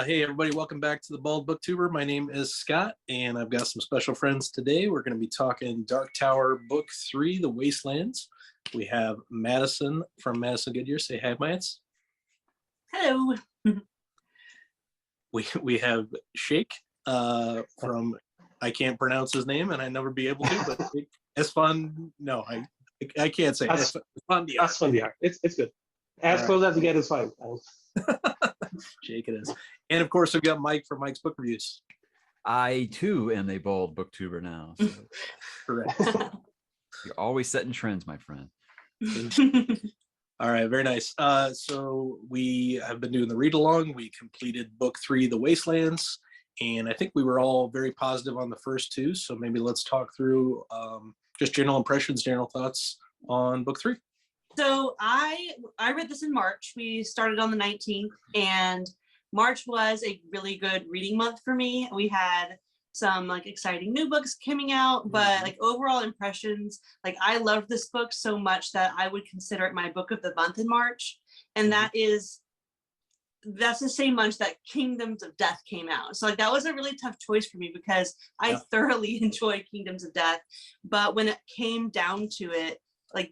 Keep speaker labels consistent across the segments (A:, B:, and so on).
A: Hey everybody, welcome back to the Bald Booktuber. My name is Scott, and I've got some special friends today. We're going to be talking Dark Tower Book 3, The Wastelands. We have Madison from Madison Goodyear. Say hi, Mance.
B: Hello.
A: We have Sheikh from, I can't pronounce his name, and I never be able to, but Esfand, no, I can't say Esfandiar.
C: Esfandiar. It's good. As close as you get is fine.
A: Jake it is. And of course, we've got Mike from Mike's Book Reviews.
D: I too am a bald booktuber now. So.
A: Correct.
D: You're always setting trends, my friend.
A: All right, very nice. So we have been doing the read along. We completed book 3, The Wastelands, and I think we were all very positive on the first two. So maybe let's talk through just general impressions, general thoughts on book 3.
B: So I read this in March. We started on the 19th, and March was a really good reading month for me. We had some exciting new books coming out, but overall impressions, I loved this book so much that I would consider it my book of the month in March. And that's the same month that Kingdoms of Death came out. So that was a really tough choice for me because I thoroughly enjoy Kingdoms of Death. But when it came down to it,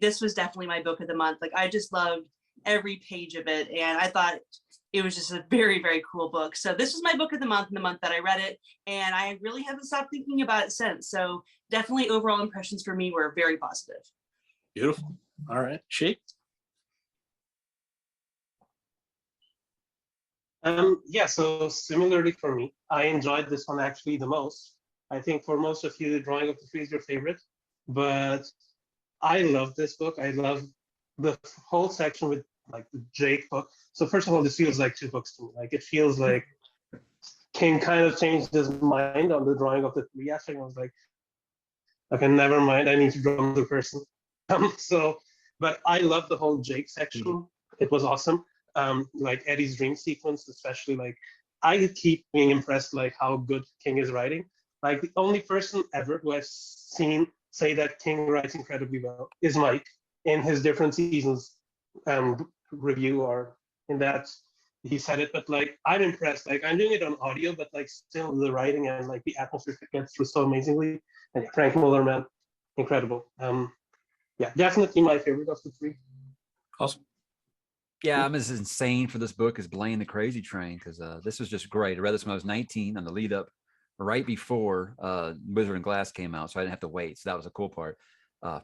B: this was definitely my book of the month. I just loved every page of it, and I thought it was just a very, very cool book. So this was my book of the month in the month that I read it, and I really haven't stopped thinking about it since. So definitely overall impressions for me were very positive.
A: Beautiful. All right, Sheikh.
C: Yeah, so similarly for me, I enjoyed this one actually the most. I think for most of you, the drawing of the tree is your favorite, but I love this book. I love the whole section with the Jake book. So first of all, this feels like two books to me. It feels like King kind of changed his mind on the drawing of the tree aspect. I was like, okay, never mind. I need to draw another person. But I love the whole Jake section. It was awesome. Eddie's dream sequence, especially I keep being impressed how good King is writing. The only person ever who I've seen say that King writes incredibly well is Mike in his different seasons review, or in that he said it. But I'm impressed. I'm doing it on audio, but still the writing and the atmosphere gets through so amazingly. And Frank Miller, man, incredible. Yeah, definitely my favorite of the three.
A: Awesome.
D: Yeah, I'm as insane for this book as Blaine the Crazy Train, because this was just great. I read this when I was 19 on the lead up right before Wizard and Glass came out, so I didn't have to wait. So that was a cool part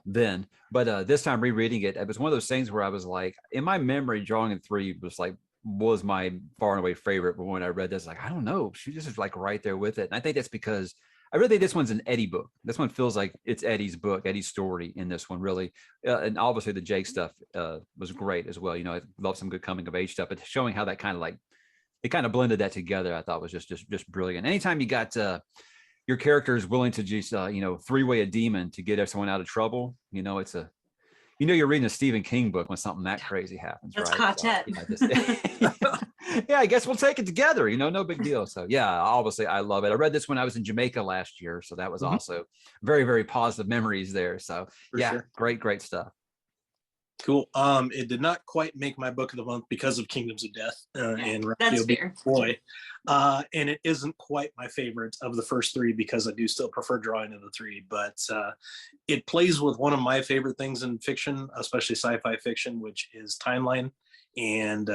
D: then. But this time rereading it, it was one of those things where I was in my memory, Drawing in 3 was my far and away favorite. But when I read this, I don't know, she just is right there with it. And I think that's because I really think this one's an Eddie book. This one feels like it's Eddie's book, Eddie's story in this one, really. And obviously the Jake stuff was great as well. I love some good coming of age stuff, but showing how that kind of it kind of blended that together, I thought was just brilliant. Anytime you got your character is willing to just three-way a demon to get everyone out of trouble, it's a you're reading a Stephen King book when something that crazy happens.
B: That's
D: right? Yeah, I guess we'll take it together. No big deal. So yeah, obviously I love it. I read this when I was in Jamaica last year, so that was also very, very positive memories there. So for sure. Great stuff.
A: Cool. It did not quite make my book of the month because of Kingdoms of Death and
B: Raphael fair.
A: Boy. And it isn't quite my favorite of the first 3 because I do still prefer Drawing of the 3. But it plays with one of my favorite things in fiction, especially sci-fi fiction, which is timeline and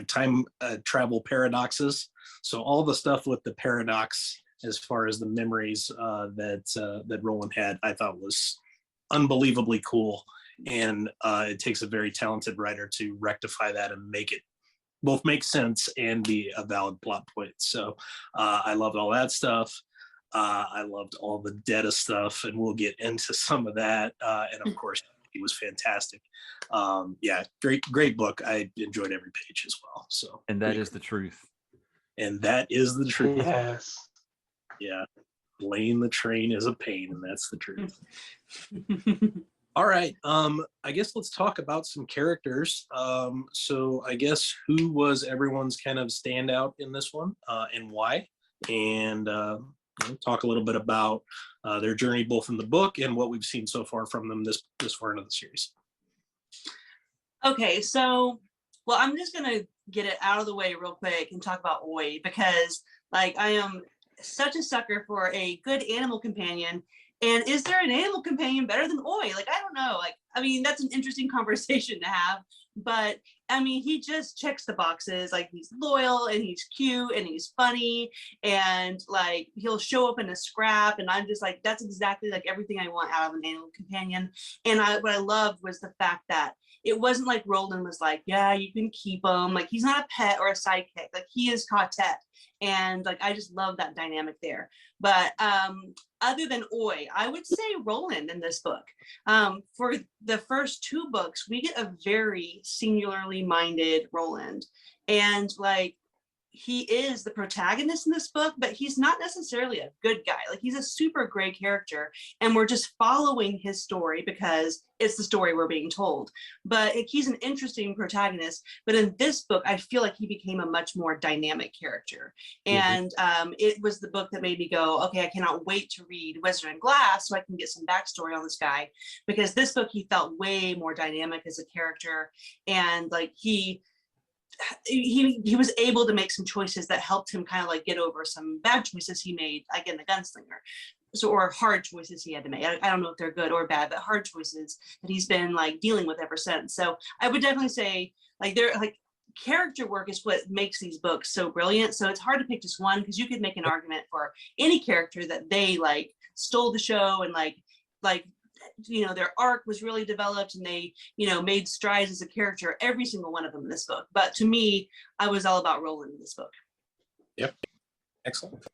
A: time travel paradoxes. So all the stuff with the paradox, as far as the memories that Roland had, I thought was unbelievably cool. And it takes a very talented writer to rectify that and make it both make sense and be a valid plot point. So I loved all that stuff. I loved all the Detta stuff, and we'll get into some of that. And of course, he was fantastic. Yeah, great book. I enjoyed every page as well. So,
D: and that is the truth.
A: And that is the truth.
C: Yes.
A: Yeah. Blaine the train is a pain, and that's the truth. All right. I guess let's talk about some characters. So I guess who was everyone's kind of standout in this one and why? And talk a little bit about their journey both in the book and what we've seen so far from them this far into the series.
B: Okay, so, well, I'm just going to get it out of the way real quick and talk about Oi, because like I am such a sucker for a good animal companion. And is there an animal companion better than Oi? Like, I don't know. Like, I mean, that's an interesting conversation to have. But I mean, he just checks the boxes. Like, he's loyal and he's cute and he's funny. And like, he'll show up in a scrap. And I'm just like, that's exactly like everything I want out of an animal companion. And what I loved was the fact that it wasn't like Roland was like, yeah, you can keep him. Like, he's not a pet or a sidekick. Like, he is Quartet. And like, I just love that dynamic there. But other than Oi, I would say Roland in this book. For the first two books, we get a very singularly minded Roland. And like, he is the protagonist in this book, but he's not necessarily a good guy. Like, he's a super great character, and we're just following his story because it's the story we're being told. But he's an interesting protagonist. But in this book, I feel like he became a much more dynamic character. And it was the book that made me go, okay, I cannot wait to read Wizard and Glass so I can get some backstory on this guy. Because this book, he felt way more dynamic as a character. And like, he was able to make some choices that helped him kind of like get over some bad choices he made, like in The Gunslinger. So, or hard choices he had to make. I don't know if they're good or bad, but hard choices that he's been like dealing with ever since. So I would definitely say like they're like, character work is what makes these books so brilliant. So it's hard to pick just one, because you could make an argument for any character that they like stole the show and like you know, their arc was really developed and they, you know, made strides as a character, every single one of them in this book. But to me, I was all about Roland in this book.
A: Yep. Excellent.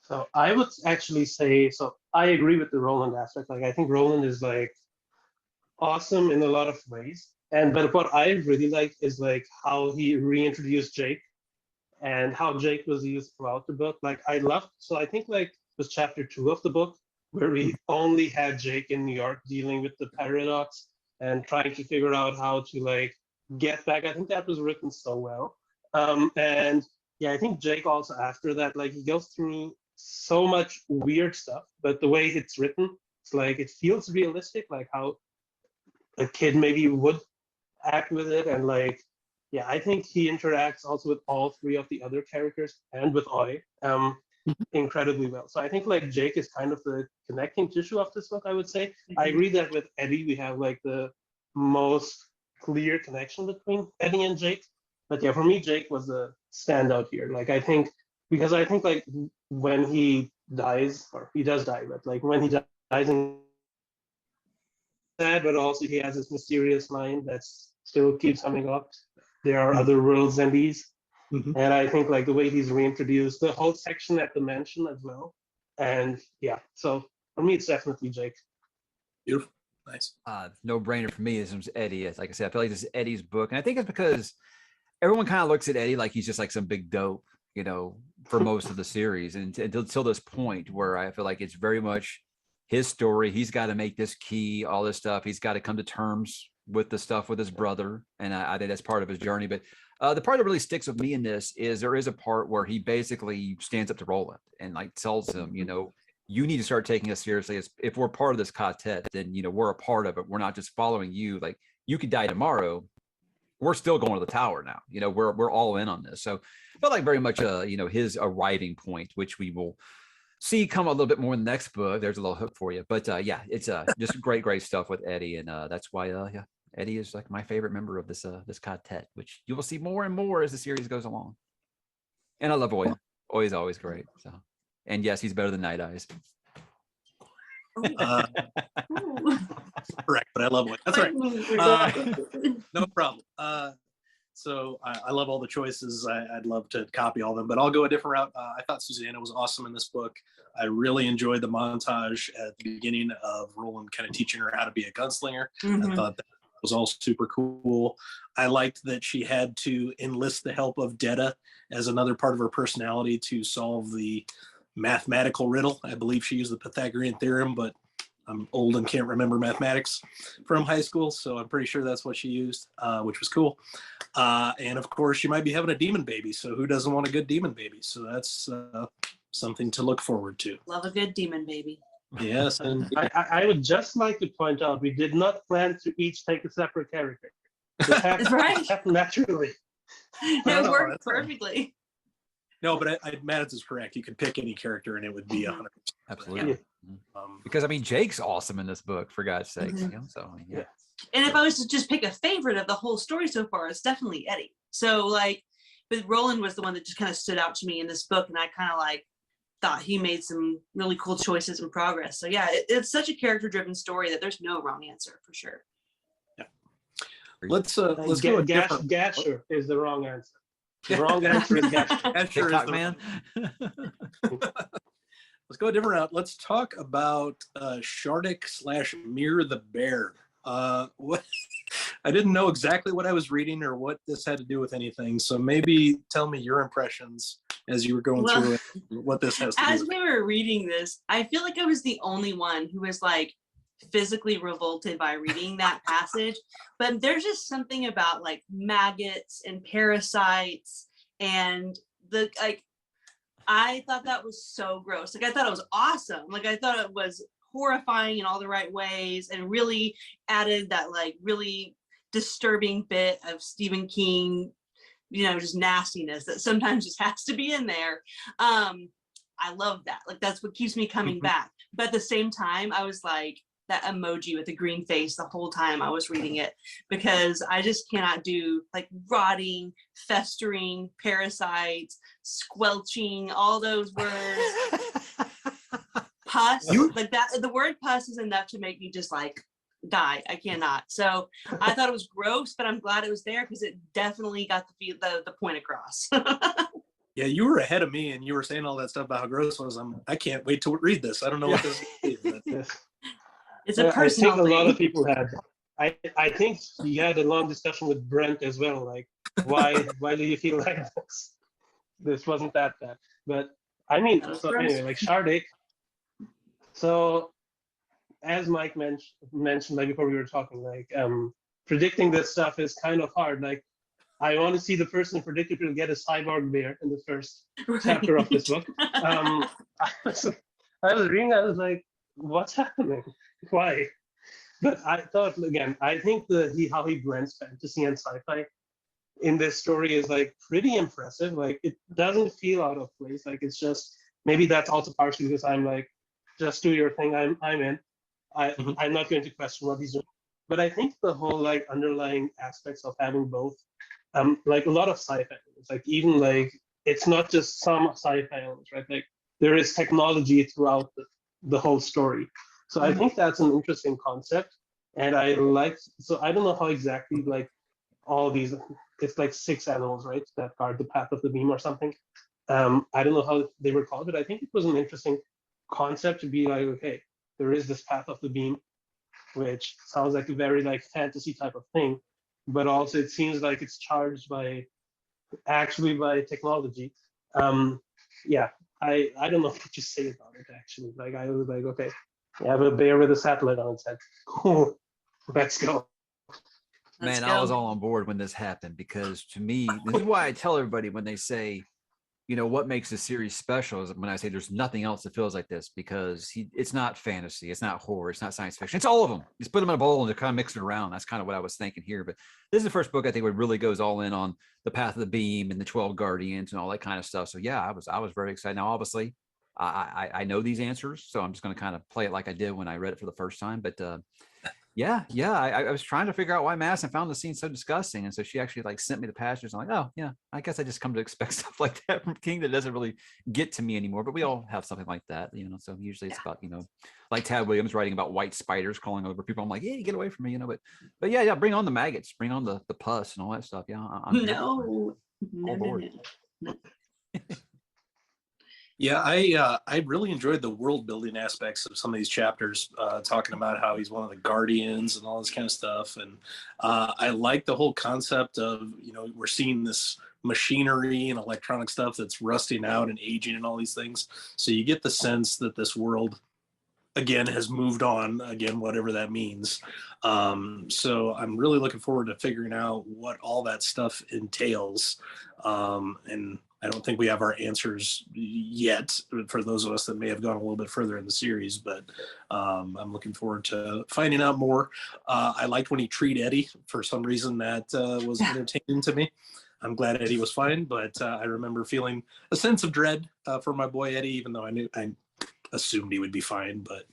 C: So I would actually say, so I agree with the Roland aspect. Like, I think Roland is like awesome in a lot of ways. But what I really like is like how he reintroduced Jake and how Jake was used throughout the book. Like, I loved, so I think like it was chapter 2 of the book where we only had Jake in New York dealing with the paradox and trying to figure out how to like get back. I think that was written so well. And yeah, I think Jake also after that, like, he goes through so much weird stuff, but the way it's written, it's like, it feels realistic, like how a kid maybe would act with it. And like, yeah, I think he interacts also with all three of the other characters and with Oi incredibly well. So I think like Jake is kind of the connecting tissue of this book, I would say. I agree that with Eddie, we have like the most clear connection between Eddie and Jake. But yeah, for me, Jake was the standout here. Like, I think, because I think like when he dies, or he does die, but like when he dies in that, but also he has this mysterious line that still keeps coming up. There are other worlds than these. And I think like the way he's reintroduced the whole section at the mansion as well. And yeah, so for me, it's definitely Jake.
A: Beautiful. Nice.
D: No brainer for me is Eddie. Like I said, I feel like this is Eddie's book. And I think it's because everyone kind of looks at Eddie like he's just like some big dope, you know, for most of the series. And until this point where I feel like it's very much his story. He's got to make this key, all this stuff. He's got to come to terms with the stuff with his brother. And I think that's part of his journey. But the part that really sticks with me in this is there is a part where he basically stands up to Roland and like tells him, you know, you need to start taking us seriously. As if we're part of this quartet, then, you know, we're a part of it. We're not just following you. Like, you could die tomorrow. We're still going to the tower now. You know, we're all in on this. So I felt like very much, you know, his arriving point, which we will see come a little bit more in the next book. There's a little hook for you. But yeah, it's just great stuff with Eddie. And that's why, yeah, Eddie is like my favorite member of this this quartet, which you will see more and more as the series goes along. And I love Oi. Oi is always great. So, and yes, he's better than Night Eyes.
A: Correct, but I love Oi. That's right. No problem. So I love all the choices. I'd love to copy all of them, but I'll go a different route. I thought Susanna was awesome in this book. I really enjoyed the montage at the beginning of Roland kind of teaching her how to be a gunslinger. I thought that was all super cool. I liked that she had to enlist the help of Detta as another part of her personality to solve the mathematical riddle. I believe she used the Pythagorean theorem, but I'm old and can't remember mathematics from high school, so I'm pretty sure that's what she used, which was cool. And of course, she might be having a demon baby, so who doesn't want a good demon baby? So that's something to look forward to.
B: Love a good demon baby.
A: Yes, and
C: I would just like to point out, we did not plan to each take a separate character. It happened,
B: Right.
C: it happened naturally.
B: It
A: No,
B: worked
A: that's right.
B: perfectly.
A: No, but Madison's correct. You could pick any character and it would be 100%.
D: Absolutely.
A: Um,
D: Because I mean, Jake's awesome in this book, for God's sakes.
B: Mhm.
D: You know, so
C: Yeah.
B: And if I was to just pick a favorite of the whole story so far, it's definitely Eddie. So like, but Roland was the one that just kind of stood out to me in this book, and I kind of like thought he made some really cool choices and progress. So yeah, it's such a character-driven story that there's no wrong answer for sure.
A: let's go a different.
C: Gasher is the wrong answer. The wrong answer is Gasher.
A: Gasher is
D: TikTok
A: the-
D: man.
A: Let's go a different route. Let's talk about Shardik / Mirror the Bear. What I didn't know exactly what I was reading or what this had to do with anything. So maybe tell me your impressions as you were going
B: Well,
A: through it, what this has to do
B: As
A: with.
B: we were reading this, I feel like I was the only one who was like physically revolted by reading that passage. But there's just something about like maggots and parasites and the like. I thought that was so gross. Like I thought it was awesome. Like I thought it was horrifying in all the right ways and really added that like really disturbing bit of Stephen King, just nastiness that sometimes just has to be in there. I love that. Like that's what keeps me coming back. But at the same time, I was like that emoji with the green face the whole time I was reading it, because I just cannot do like rotting, festering, parasites, squelching, all those words. Pus, like that. The word pus is enough to make me just like die. I cannot. So I thought it was gross, but I'm glad it was there because it definitely got the point across.
A: Yeah, you were ahead of me and you were saying all that stuff about how gross it was. I can't wait to read this. I don't know what this is. But
C: Yes.
B: It's a
C: I
B: personal
C: think a lot
B: thing.
C: of people had. I think you had a long discussion with Brent as well. Like, why do you feel like this? This wasn't that bad. But I mean,
B: That was
C: so
B: gross.
C: anyway, like Shardik. So as Mike mentioned like before we were talking, like predicting this stuff is kind of hard. Like I want to see the person predicted to get a cyborg bear in the first chapter of this book. I was reading, I was like, what's happening? Why? But I thought again, I think how he blends fantasy and sci-fi in this story is like pretty impressive. Like it doesn't feel out of place. Like it's just maybe that's also partially because I'm like, just do your thing. I'm in. I'm not going to question what he's doing. But I think the whole like underlying aspects of having both, like a lot of sci-fi elements, like even like it's not just some sci-fi elements, right? Like there is technology throughout the whole story. So I think that's an interesting concept. And I like, so I don't know how exactly like all these, it's like 6 animals, right? That guard the path of the beam or something. I don't know how they were called, but I think it was an interesting concept to be like, okay, there is this path of the beam, which sounds like a very like fantasy type of thing, but also it seems like it's charged by technology. Yeah, I don't know what to say about it actually. Like I was like, okay, you have a bear with a satellite on its head. Cool, let's go.
B: Let's
D: Man, I was
B: go.
D: all on board when this happened because to me, this is why I tell everybody when they say, what makes the series special is when I say there's nothing else that feels like this, because it's not fantasy, it's not horror, it's not science fiction, it's all of them. Just put them in a bowl and they're kind of mixing around. That's kind of what I was thinking here. But this is the first book I think where it really goes all in on the path of the beam and the 12 guardians and all that kind of stuff. So yeah, I was very excited. Now, obviously, I know these answers, so I'm just going to kind of play it like I did when I read it for the first time. But yeah, I was trying to figure out why Madison found the scene so disgusting, and so she actually like sent me the passages. I'm like, oh yeah, I guess I just come to expect stuff like that from King that doesn't really get to me anymore. But we all have something like that, So usually it's about like Tad Williams writing about white spiders crawling over people. I'm like, yeah, get away from me, But yeah, bring on the maggots, bring on the pus and all that stuff. Yeah, I'm
B: No.
D: all board.
A: Yeah, I really enjoyed the world building aspects of some of these chapters, talking about how he's one of the guardians and all this kind of stuff. And I like the whole concept of, we're seeing this machinery and electronic stuff that's rusting out and aging and all these things. So you get the sense that this world again has moved on again, whatever that means. So I'm really looking forward to figuring out what all that stuff entails. And I don't think we have our answers yet for those of us that may have gone a little bit further in the series, but I'm looking forward to finding out more. I liked when he treated Eddie. For some reason that was entertaining to me. I'm glad Eddie was fine, but I remember feeling a sense of dread for my boy Eddie, even though I assumed he would be fine. But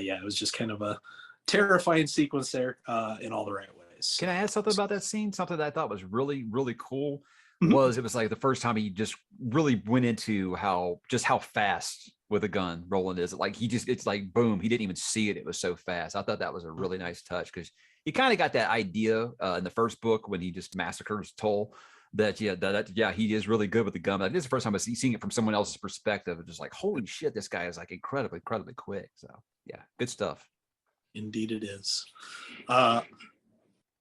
A: yeah, it was just kind of a terrifying sequence there in all the right ways.
D: Can I add something about that scene? Something that I thought was really, really cool
A: Mhm.
D: was it was like the first time he just really went into how fast with a gun Roland is. Like it's like boom, he didn't even see it. It was so fast. I thought that was a really nice touch because you kind of got that idea in the first book when he just massacres Toll. That he is really good with the gun. But this is the first time I've seeing it from someone else's perspective. Just like, holy shit, this guy is like incredibly quick. So yeah, good stuff.
A: Indeed it is.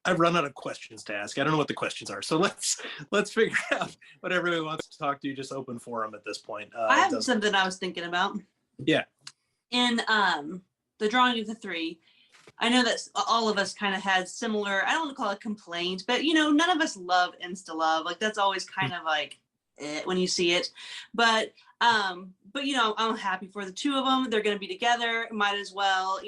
A: I've run out of questions to ask. I don't know what the questions are. So let's figure out what everybody wants to talk to. Just open forum at this point.
B: I have something I was thinking about.
A: Yeah.
B: In the drawing of the three, I know that all of us kind of had similar, I don't want to call it complaint, but none of us love insta love. Like that's always kind of like when you see it. But I'm happy for the two of them. They're going to be together. Might as well,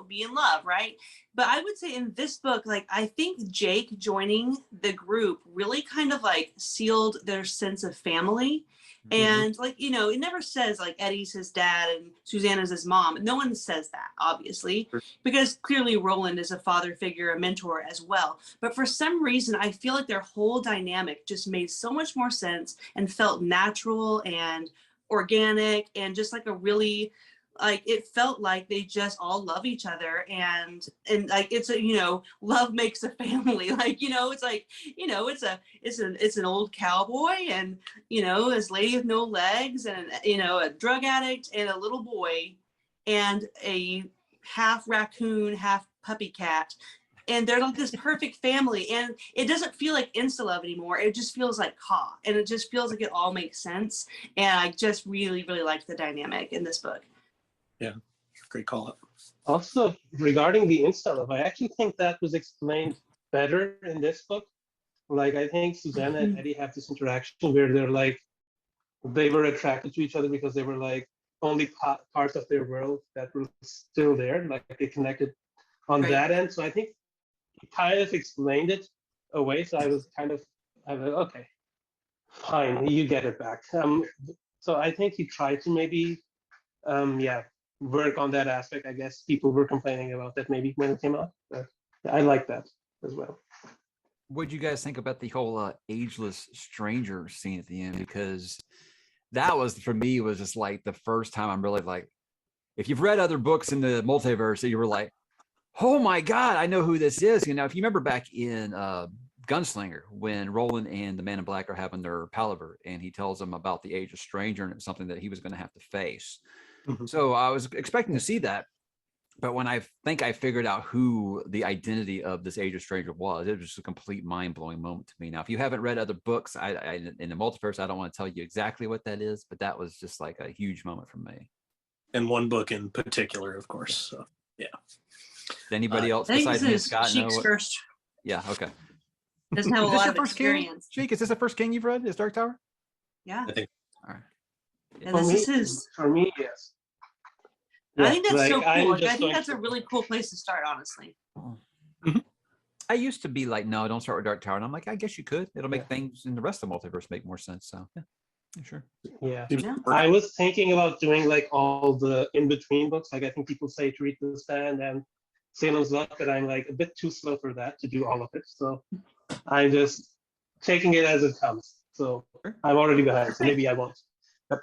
B: be in love, right? But I would say in this book, like I think Jake joining the group really kind of like sealed their sense of family. And like, it never says like Eddie's his dad and Susanna's his mom. No one says that, obviously, because clearly Roland is a father figure, a mentor as well. But for some reason, I feel like their whole dynamic just made so much more sense and felt natural and organic and just like a really, like it felt like they just all love each other and like it's a love makes a family, like it's like it's an old cowboy and this lady with no legs and a drug addict and a little boy and a half raccoon half puppy cat, and they're like this perfect family, and it doesn't feel like insta love anymore. It just feels like and it just feels like it all makes sense, and I just really liked the dynamic in this book.
A: Yeah, great call up.
C: Also, regarding the insta love, I actually think that was explained better in this book. Like, I think Susanna and Eddie have this interaction where they're like, they were attracted to each other because they were like only parts of their world that were still there. Like they connected on that end. So I think he kind of explained it away. So I was like, okay, fine, you get it back. So I think he tried to maybe, work on that aspect. I guess people were complaining about that maybe when it came out. But I like that as well.
D: What did you guys think about the whole ageless stranger scene at the end? Because that was, for me, was just like the first time I'm really like, if you've read other books in the multiverse, you were like, oh my God, I know who this is. If you remember back in Gunslinger, when Roland and the Man in Black are having their palaver and he tells them about the ageless stranger and it's something that he was going to have to face. So I was expecting to see that. But when I think I figured out who the identity of this ageless stranger was, it was just a complete mind-blowing moment to me. Now, if you haven't read other books in the multiverse, I don't want to tell you exactly what that is, but that was just like a huge moment for me.
A: And one book in particular, of course. So, yeah.
D: Does anybody else
B: I think
D: besides
B: this
D: me and
B: is
D: Scott know
B: Sheik's
D: what?
B: first.
D: Yeah, okay.
B: Doesn't have a
D: Is this
B: lot
D: your
B: of
D: first
B: experience.
D: King? Sheik, is this the first King you've read? Is Dark Tower?
B: Yeah.
A: I think.
D: All right.
B: And this is his.
C: For me, yes.
B: I think that's so
C: I'm
B: cool. Like,
C: just
B: I think
C: going
B: that's
C: to-
B: a really cool place to start, honestly.
D: I used to be like, no, don't start with Dark Tower. And I'm like, I guess you could. It'll make
C: Yeah.
D: things in the rest of the multiverse make more sense. So yeah, sure.
C: Yeah.
B: Yeah.
C: I was thinking about doing like all the in-between books. Like I think people say to read The Stand and Salem's Lot, but I'm like a bit too slow for that to do all of it. So I'm just taking it as it comes. So I'm already behind, so maybe I won't. But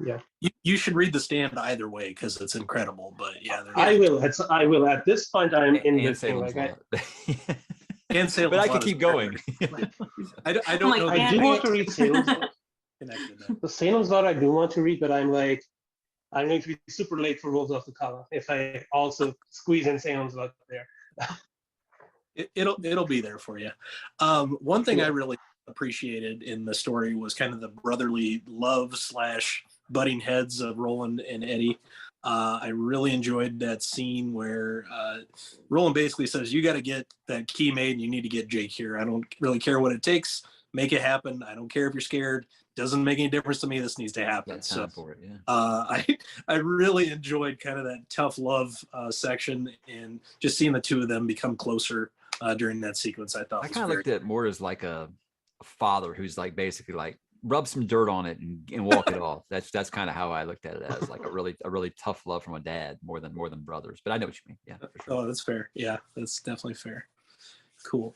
C: yeah.
A: You should read The Stand either way because it's incredible. But yeah,
C: I will. I will. At this point, I'm in
D: And
C: between.
D: Salem's
C: Like
D: Lot.
A: And Salem's
D: But I
A: Lot
D: could
A: is
D: keep going.
A: I don't
B: I'm like,
A: know.
C: I
B: and
C: do want to
B: it-
C: read Salem's Lot.
A: Connected now.
C: The Salem's Lot I do want to read, but I'm like, I'm going to be super late for Wolves of the Kala if I also squeeze in Salem's Lot there.
A: It'll be there for you. One thing I really appreciated in the story was kind of the brotherly love / butting heads of Roland and Eddie. I really enjoyed that scene where Roland basically says, you got to get that key made and you need to get Jake here. I don't really care what it takes. Make it happen. I don't care if you're scared. Doesn't make any difference to me. This needs to happen.
D: Got
A: So
D: time for it, yeah.
A: I really enjoyed kind of that tough love section and just seeing the two of them become closer during that sequence. I thought
D: I
A: was
D: kind of
A: very
D: looked at it more as like a father who's like basically like rub some dirt on it and walk it off. That's kind of how I looked at it, as like a really tough love from a dad more than brothers. But I know what you mean. Yeah, for sure.
A: Oh, that's fair. Yeah, that's definitely fair. Cool.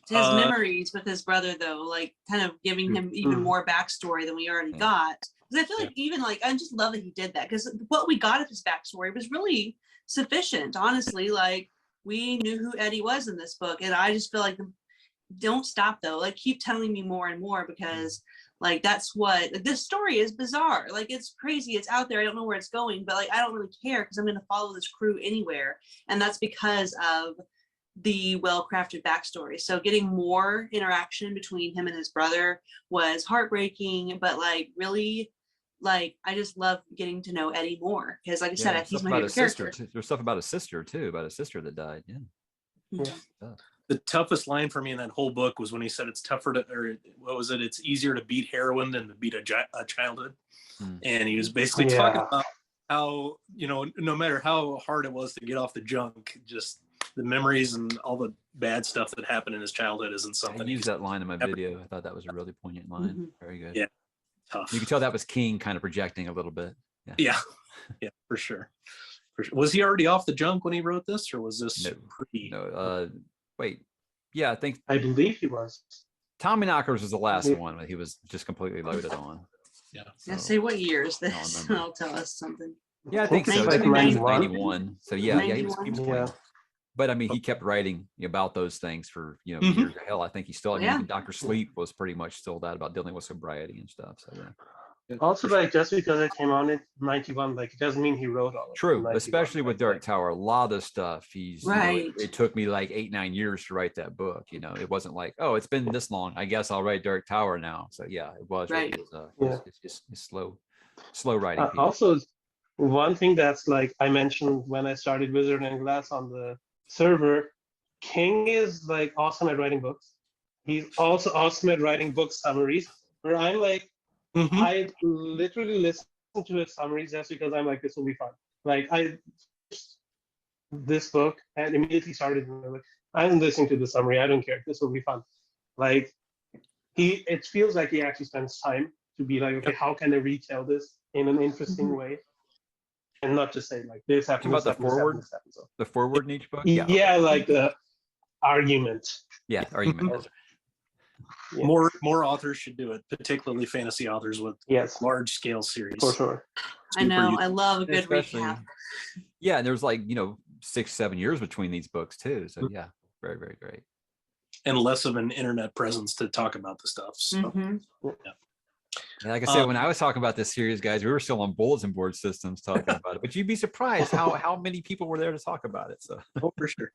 B: His memories with his brother, though, like kind of giving him even more backstory than we already got. Because I feel like even like I just love that he did that, because what we got of his backstory was really sufficient, honestly. Like we knew who Eddie was in this book, and I just feel like don't stop though. Like keep telling me more and more, because like that's what like, this story is bizarre. Like it's crazy. It's out there. I don't know where it's going, but like I don't really care because I'm going to follow this crew anywhere, and that's because of the well-crafted backstory. So getting more interaction between him and his brother was heartbreaking, but like really, like I just love getting to know Eddie more, because like I said, he's my favorite character.
D: There's stuff about his sister too, about his sister that died. Yeah.
A: The toughest line for me in that whole book was when he said it's tougher to, or what was it? It's easier to beat heroin than to beat a childhood. And he was basically talking about how, you know, no matter how hard it was to get off the junk, just the memories and all the bad stuff that happened in his childhood isn't something.
D: I used that line in my video. I thought that was a really poignant line. Very good.
A: Yeah. Tough.
D: You could tell that was King kind of projecting a little bit.
A: Yeah, for sure. Was he already off the junk when he wrote this, or was this pre?
D: No, wait. Yeah, I
C: believe he was.
D: Tommyknockers was the last one that he was just completely loaded on.
A: Yeah.
B: So, say what year is this? I'll tell us something.
D: Yeah, I think so.
C: Like
D: 91. So yeah, he was
B: 91.
D: But I mean, he kept writing about those things for years. Hell, I think he still. I mean, even Dr. Sleep was pretty much still that about dealing with sobriety and stuff. So yeah.
C: Also, like just because it came out in 91, like it doesn't mean he wrote all of it.
D: True, especially with Dark Tower, a lot of the stuff
B: right.
D: It took me like 8-9 years to write that book. You know, it wasn't like, oh, it's been this long, I guess I'll write Dark Tower now. So yeah, it was.
B: Right.
D: It's just slow writing.
C: Also, one thing that's like I mentioned when I started Wizard and Glass on the server, King is like awesome at writing books. He's also awesome at writing book summaries, where I'm like, I literally listen to his summaries just because I'm like, this will be fun. Like this book and immediately started, like, I'm listening to the summary. I don't care. This will be fun. Like it feels like he actually spends time to be like, okay, how can I retell this in an interesting way? And not just say like this happened.
D: About the forward, the forward in each book.
C: Yeah, like the argument.
D: Yeah, argument.
C: Yes.
A: More authors should do it, particularly fantasy authors with large scale series.
C: For sure.
B: I know. I love a good recap.
D: Yeah, and there's like 6-7 years between these books too. So yeah, very, very great.
A: And less of an internet presence to talk about the stuff. So
D: And like I said, when I was talking about this series, guys, we were still on bulletin board systems talking about it. But you'd be surprised how many people were there to talk about it. So
A: for sure.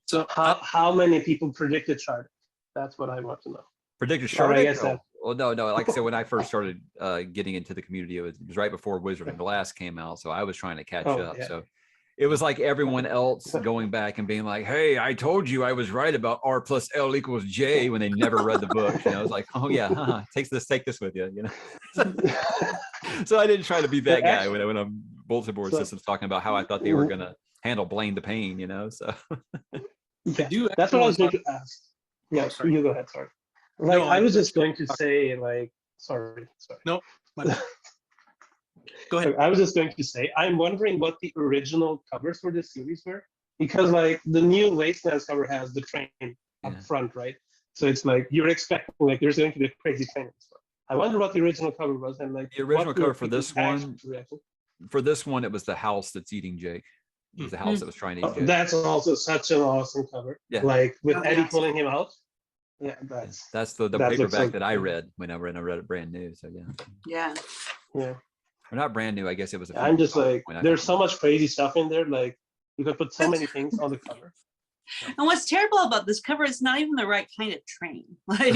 A: So
C: how many people predicted Shard? That's what I want to know.
D: Predicted Shard? Well, no. Like I said, when I first started getting into the community, it was right before Wizard and Glass came out. So I was trying to catch up.
C: Yeah.
D: So it was like everyone else going back and being like, hey, I told you I was right about R plus L equals J, when they never read the book. I was like, oh yeah, take this with you, So I didn't try to be that guy when I'm bulletin board systems talking about how I thought they were going to handle Blame the Pain, so.
C: That's what I was going to ask. Yeah, you go ahead, sorry. Like, no, I was just going to say, like, sorry.
A: No, go ahead.
C: I was just going to say, I'm wondering what the original covers for this series were, because like the new Wastelands cover has the train up front, right? So it's like you're expecting like there's going to be a crazy train. I wonder what the original cover was, and like
D: the original cover for this one. For this one, it was the house that's eating Jake. It was the house that was trying to eat Jake.
C: That's also such an awesome cover. Yeah, like with Eddie pulling him out. Yeah,
D: that's the paperback that I read whenever I read it brand new. So
B: yeah.
D: Or not brand new, I guess it was.
C: I'm just like, there's so much crazy stuff in there. Like you could put so many things on the cover.
B: And what's terrible about this cover is not even the right kind of train. Like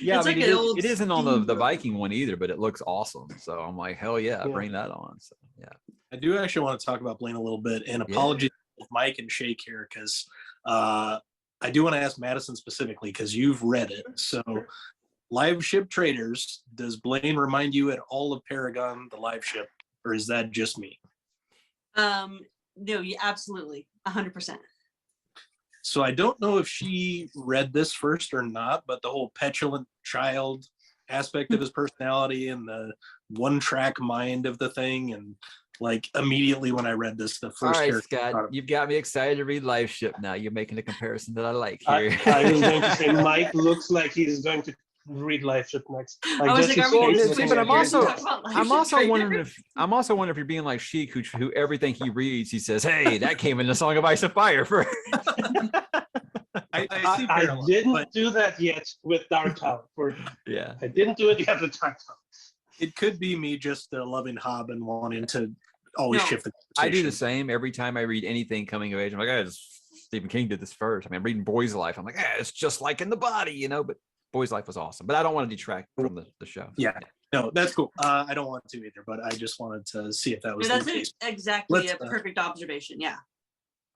D: Yeah,
B: It's
D: I mean,
B: like an old
D: it isn't on the
B: steamboat.
D: Viking one either, but it looks awesome. So I'm like, hell yeah,
C: Yeah.
D: bring that on. So yeah.
A: I do actually want to talk about Blaine a little bit, and apologies to Mike and Sheikh here because I do want to ask Madison specifically because you've read it. So, Live Ship Traders, does Blaine remind you at all of Paragon, the live ship, or is that just me?
B: No, yeah, absolutely, 100%.
A: So I don't know if she read this first or not, but the whole petulant child aspect of his personality and the one-track mind of the thing, and like immediately when I read this, the
D: All
A: first
D: right,
A: character.
D: Scott, you've got me excited to read Live Ship now. You're making a comparison that I like
C: I,
D: here.
C: I was going to say Mike looks like he's going to read Life Ship next.
B: I was like,
C: just
B: are we
C: his
B: gonna
C: face
B: switch
C: looking
D: but
C: at
B: gears
C: you.
B: and talk about Life
D: I'm
B: Ship
D: also
B: Trader?
D: wondering if you're being like Sheik, who everything he reads, he says, "Hey, that came in the Song of Ice and Fire." For
A: I see
C: I
A: parallels,
C: didn't
A: but
C: do that yet with Dark Tower.
D: yeah,
C: I didn't do it yet with Dark Tower.
A: it could be me just loving Hob and wanting to always
B: No,
A: shift the
D: I do the
A: conversation.
D: same every time I read anything coming of age. I'm like, oh, Stephen King did this first. I mean, I'm reading Boy's Life. I'm like, it's just like in the body, you know. But Boy's Life was awesome. But I don't want to detract from the show.
A: Yeah. No, that's cool. I don't want to either, but I just wanted to see if that was
B: No,
A: the
B: that's
A: case.
B: exactly
A: Let's,
B: a perfect observation. Yeah.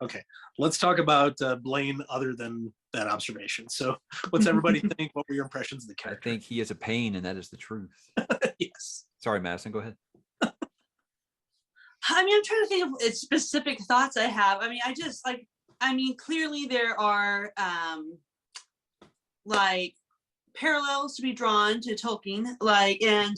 A: Okay, let's talk about Blaine other than that observation. So what's everybody think? What were your impressions of the
D: I
A: character?
D: think he is a pain, and that is the truth.
A: Yes.
D: Sorry, Madison. Go ahead.
B: I mean, I'm trying to think of specific thoughts I have. I mean, clearly there are like parallels to be drawn to Tolkien, and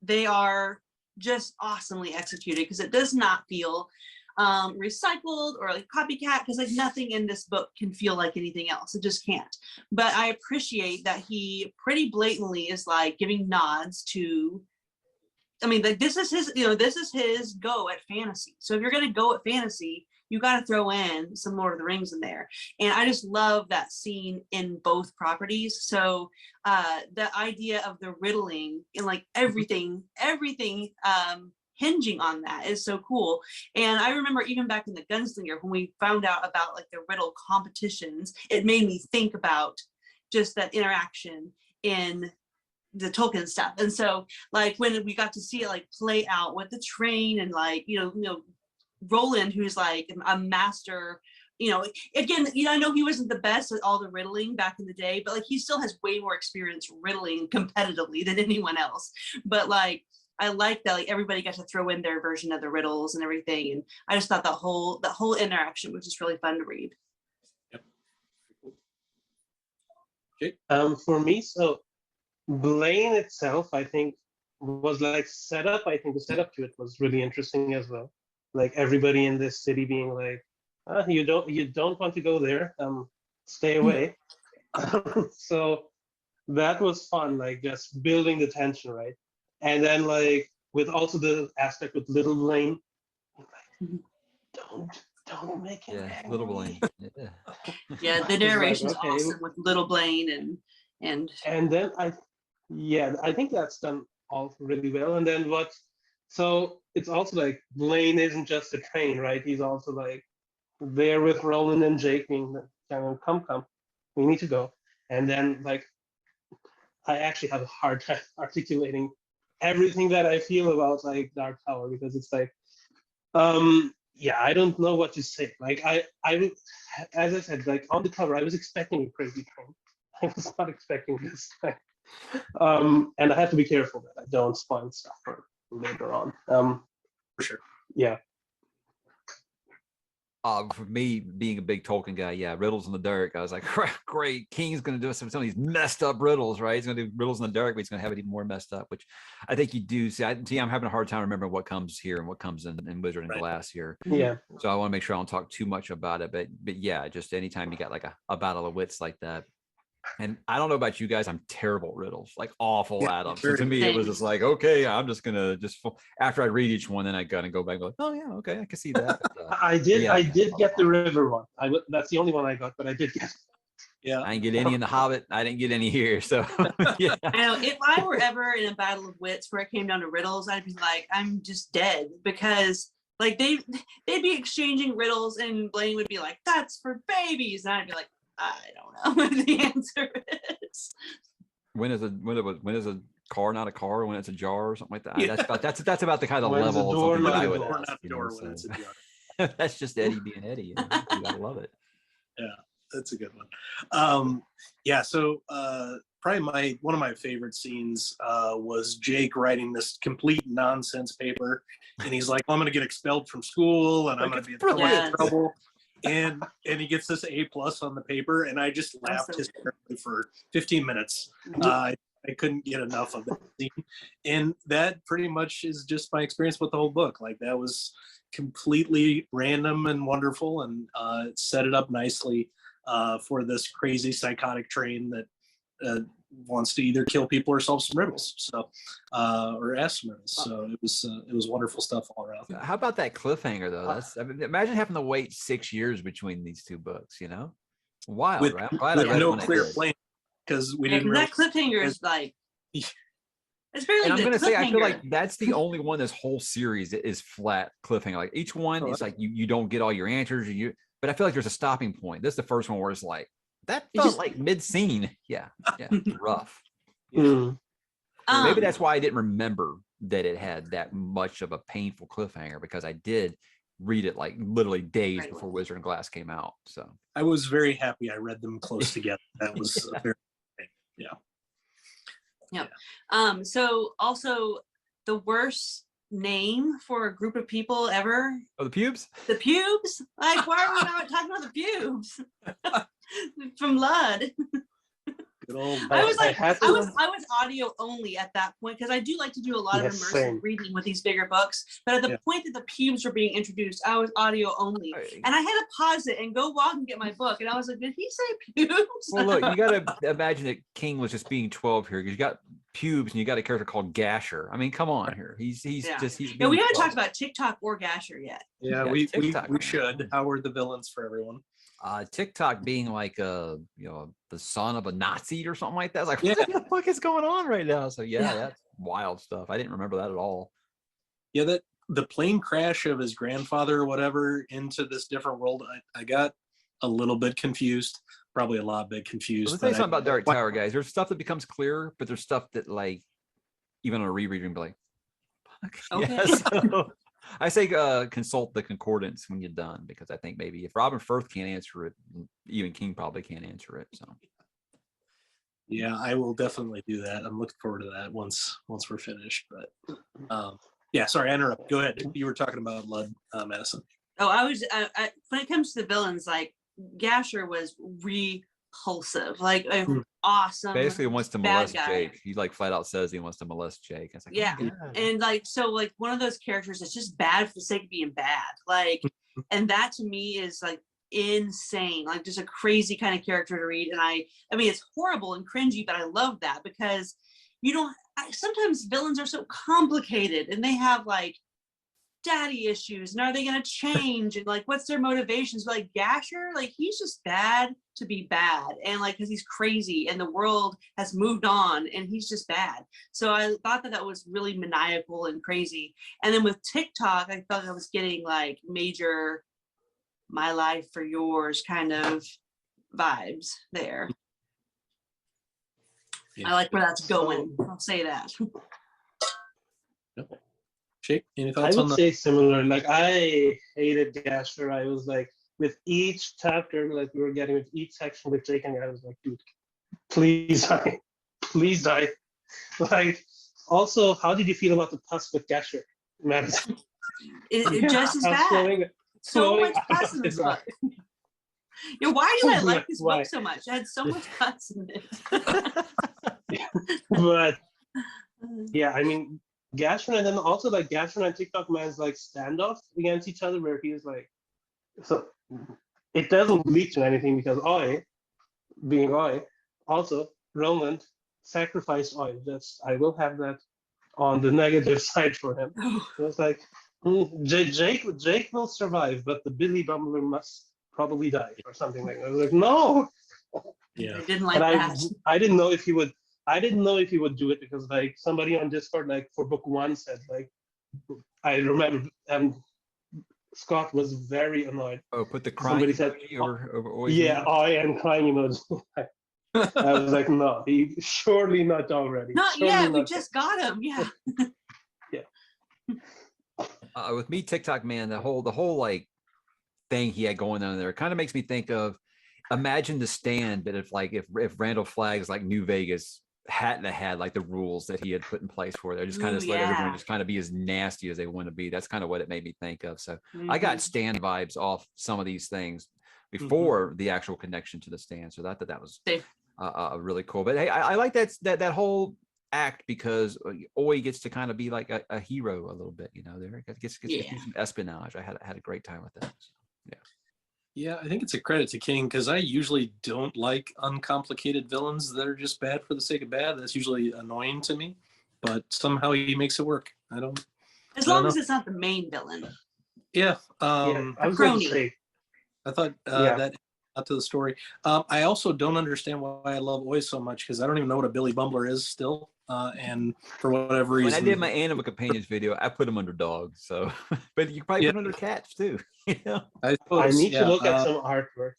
B: they are just awesomely executed because it does not feel recycled or like copycat, because like nothing in this book can feel like anything else. It just can't. But I appreciate that he pretty blatantly is like giving nods to, I mean, like this is his go at fantasy. So if you're going to go at fantasy, you got to throw in some Lord of the Rings in there. And I just love that scene in both properties. So the idea of the riddling and like everything hinging on that is so cool. And I remember even back in the Gunslinger, when we found out about like the riddle competitions, it made me think about just that interaction in the Tolkien stuff. And so like when we got to see it like play out with the train and like, Roland, who's like a master, again, I know he wasn't the best at all the riddling back in the day, but like he still has way more experience riddling competitively than anyone else. But like, I like that like everybody got to throw in their version of the riddles and everything. And I just thought that whole interaction was just really fun to read.
A: Yep.
C: For me, so Blaine itself, I think, was like setup. I think the setup to it was really interesting as well. Like everybody in this city being like, you don't want to go there, stay away. So that was fun, like just building the tension, right? And then like with also the aspect with little Blaine, like, don't make him angry.
D: Little Blaine. Yeah.
B: Yeah, the
C: It's like,
B: narration's
C: okay.
B: awesome with Little Blaine and
C: then I think that's done all really well. And then so it's also like Blaine isn't just a train, right? He's also like there with Roland and Jake being kind of come, we need to go. And then like I actually have a hard time articulating everything that I feel about like Dark Tower, because it's like yeah, I don't know what to say. Like I as I said, like on the cover, I was expecting a crazy train. I was not expecting this. And I have to be careful that I don't spoil stuff for later on.
A: For sure.
C: Yeah.
D: For me, being a big Tolkien guy, yeah, riddles in the dark. I was like, great, King's going to do some of these messed up riddles, right? He's going to do riddles in the dark, but he's going to have it even more messed up, which I think you do see. I'm having a hard time remembering what comes here and what comes in Wizard and Glass here.
C: Yeah.
D: So I want to make sure I don't talk too much about it, but yeah, just anytime you got like a battle of wits like that. And I don't know about you guys, I'm terrible at riddles, like awful at them. So to me, it was just like, okay, I'm just gonna after I read each one, then I gotta go back and go, oh yeah, okay, I can see that.
C: I did get the river one. That's the only one I got, but I did get it.
A: Yeah.
D: I didn't get any in the Hobbit. I didn't get any here. So yeah.
B: I know if I were ever in a battle of wits where it came down to riddles, I'd be like, I'm just dead, because like they'd be exchanging riddles and Blaine would be like, that's for babies. And I'd be like, I don't know what the answer is.
D: when is a car not a car, when it's a jar or something like that.
A: Yeah.
D: That's about the kind of
C: When's a
D: level of
C: door
D: something that
C: not
D: I
C: a
D: would
C: door?
A: Or
D: ask.
A: not
D: You know,
A: door when
D: so
A: it's a jar.
D: that's just Eddie being Eddie. You know? You gotta love it.
A: Yeah, that's a good one. Yeah, so probably one of my favorite scenes was Jake writing this complete nonsense paper, and he's like, "I'm going to get expelled from school, and I'm going to be in so much
B: brilliant.
A: trouble." And he gets this A+ on the paper, and I just laughed
B: Awesome.
A: hysterically for 15 minutes. I couldn't get enough of that scene, and that pretty much is just my experience with the whole book. Like, that was completely random and wonderful, and it set it up nicely for this crazy psychotic train that wants to either kill people or solve some riddles. So, or ask some riddles. So it was wonderful stuff all around.
D: How about that cliffhanger though? I mean, imagine having to wait 6 years between these two books. You know, wild.
A: With,
D: Right? I'm glad I
A: with
D: read it
A: no
D: when I
A: clear
D: did.
A: plan, because we
B: Yeah,
A: didn't
B: 'cause
A: really.
B: that cliffhanger is like, it's barely
D: And I'm
B: the
D: gonna say, I feel like
B: cliffhanger.
D: that's the only one this whole series that is flat cliffhanger. Like each one is like you don't get all your answers, but I feel like there's a stopping point. This is the first one where it's like that
B: It
D: felt
B: just-
D: like mid scene. Yeah, rough.
C: Mm.
D: Maybe that's why I didn't remember that it had that much of a painful cliffhanger, because I did read it like literally days
B: Right.
D: before Wizard and Glass came out. So
A: I was very happy I read them close together. That was very,
B: So also the worst name for a group of people ever,
D: the pubes.
B: the pubes. Like, why are we not talking about the pubes from Lud?
A: good old.
B: I was like,
C: had
B: I
C: to-
B: was audio only at that point, because I do like to do a lot of
C: Yes,
B: immersive
C: same.
B: reading with these bigger books. But at the
A: Yeah.
B: point that the pubes were being introduced, I was audio only, and I had to pause it and go walk and get my book. And I was like, did he say pubes?
D: Well, look, you got to imagine that King was just being 12 here. You got pubes, and you got a character called Gasher. I mean, come on here. He's
B: Yeah.
D: just
B: Yeah, we
D: being
B: haven't
D: 12.
B: talked about TikTok or Gasher yet.
A: Yeah,
D: Yeah,
A: we
D: TikTok.
A: should. How are the villains for everyone?
D: TikTok being like the son of a Nazi or something like that. I was like,
A: Yeah.
D: what the fuck is going on right now? So
B: Yeah.
D: that's wild stuff. I didn't remember that at all.
A: Yeah, that the plane crash of his grandfather or whatever into this different world. I got a little bit confused, probably a lot bit confused.
D: Let's say
A: but
D: something about Dark Tower, guys. There's stuff that becomes clear, but there's stuff that, like, even on a reread, you can be like, fuck.
B: Okay.
D: Yeah, so I say consult the concordance when you're done, because I think maybe if Robin Firth can't answer it, even King probably can't answer it. So
A: Yeah, I will definitely do that. I'm looking forward to that once we're finished. But yeah, sorry, I interrupted. Go ahead. You were talking about Lud, Madison.
B: Oh, I was. When it comes to the villains, like Gasher was repulsive, like awesome.
D: basically, he wants to
B: bad
D: molest
B: guy.
D: Jake. He like flat out says he wants to molest Jake. It's like,
B: Yeah.
D: oh my God.
B: And like, so like one of those characters that's just bad for the sake of being bad. Like, and that to me is like insane, like just a crazy kind of character to read. And I mean, it's horrible and cringy, but I love that, because sometimes villains are so complicated, and they have like daddy issues, and are they going to change, and like what's their motivations? But like Gasher, like he's just bad to be bad, and like because he's crazy and the world has moved on and he's just bad. So I thought that was really maniacal and crazy. And then with TikTok, I thought I was getting like major my life for yours kind of vibes there.
A: Yeah.
B: I like where that's going. I'll say that.
A: Sheikh, any
C: I
A: thoughts
C: would
A: on that?
C: say similar. Like, I hated Gasher. I was like, with each chapter, like we were getting with each section with Jake, and I was like, dude, please die, please die. Like, also, how did you feel about the pus with Gasher, Madison?
B: It just as
C: How
B: bad.
C: flowing-
B: So
C: flowing
B: much
C: out
B: pus
C: of
B: in this
C: his eye.
B: book. Yeah, why did I like this
C: Why?
B: book so much? It had so much pus in it.
C: But yeah, I mean, Gasher, and then also like Gasher and TikTok man's like standoff against each other, where he's like, so it doesn't lead to anything because being also Roland sacrificed Oi. I will have that on the negative side for him. It was like, Jake will survive, but the Billy Bumbler must probably die or something like that. I was like, no.
A: Yeah.
B: I didn't like
C: But
B: that.
C: I didn't know if he would. I didn't know if he would do it because like somebody on Discord, like for book one, said like, I remember Scott was very annoyed.
D: Oh, put the crying
C: Somebody said,
D: emoji over Oi's
C: Yeah,
D: name.
C: I am crying emoji. I was like, no, he surely not already.
B: Not
C: Surely
B: yet. We
C: not
B: just got him. Yeah.
D: With me, TikTok man, the whole like thing he had going on there kind of makes me think of, imagine the Stand, but if Randall Flagg's like New Vegas hadn't had like the rules that he had put in place for there, just kind
B: Ooh,
D: of let everyone
B: yeah.
D: just kind of be as nasty as they want to be. That's kind of what it made me think of. So I
B: Mhm.
D: got Stand vibes off some of these things before the actual connection to the Stand. So that was
B: Safe.
D: really cool. But hey, I like that whole act because Oi gets to kind of be like a hero a little bit, you know. There gets to do some espionage. I had a great time with that. So, yeah.
A: Yeah, I think it's a credit to King because I usually don't like uncomplicated villains that are just bad for the sake of bad. That's usually annoying to me, but somehow he makes it work.
B: As
A: I don't
B: long
A: know.
B: as it's not the main villain.
A: Yeah,
C: Yeah, I
B: A
C: was going to
B: crony.
C: say,
A: I thought
C: Yeah.
A: that out to the story. I also don't understand why I love Oi so much because I don't even know what a Billy Bumbler is still. And for whatever
D: When
A: reason,
D: I did my animal companions video, I put them under dogs. So, but you probably
A: Yeah.
D: put them under cats too. You know?
A: I
C: I
A: suppose,
C: need to look at
A: uh,
C: some artwork.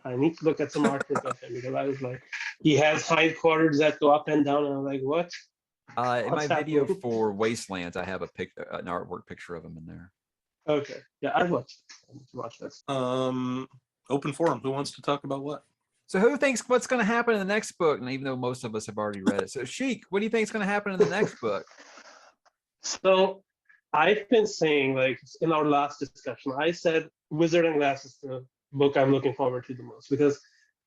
C: I need to look at some artwork of him because I was like, he has hindquarters that go up and down, and I'm like, what?
D: In my
C: What's
D: video
C: happening?
D: for Wastelands, I have an artwork picture of him in there.
C: Okay, yeah, I watched. I need to watch this.
A: open forum. Who wants to talk about what?
D: So, who thinks what's going to happen in the next book? And even though most of us have already read it, so Sheik, what do you think is going to happen in the next book?
C: So I've been saying, like in our last discussion, I said Wizard and Glass is the book I'm looking forward to the most because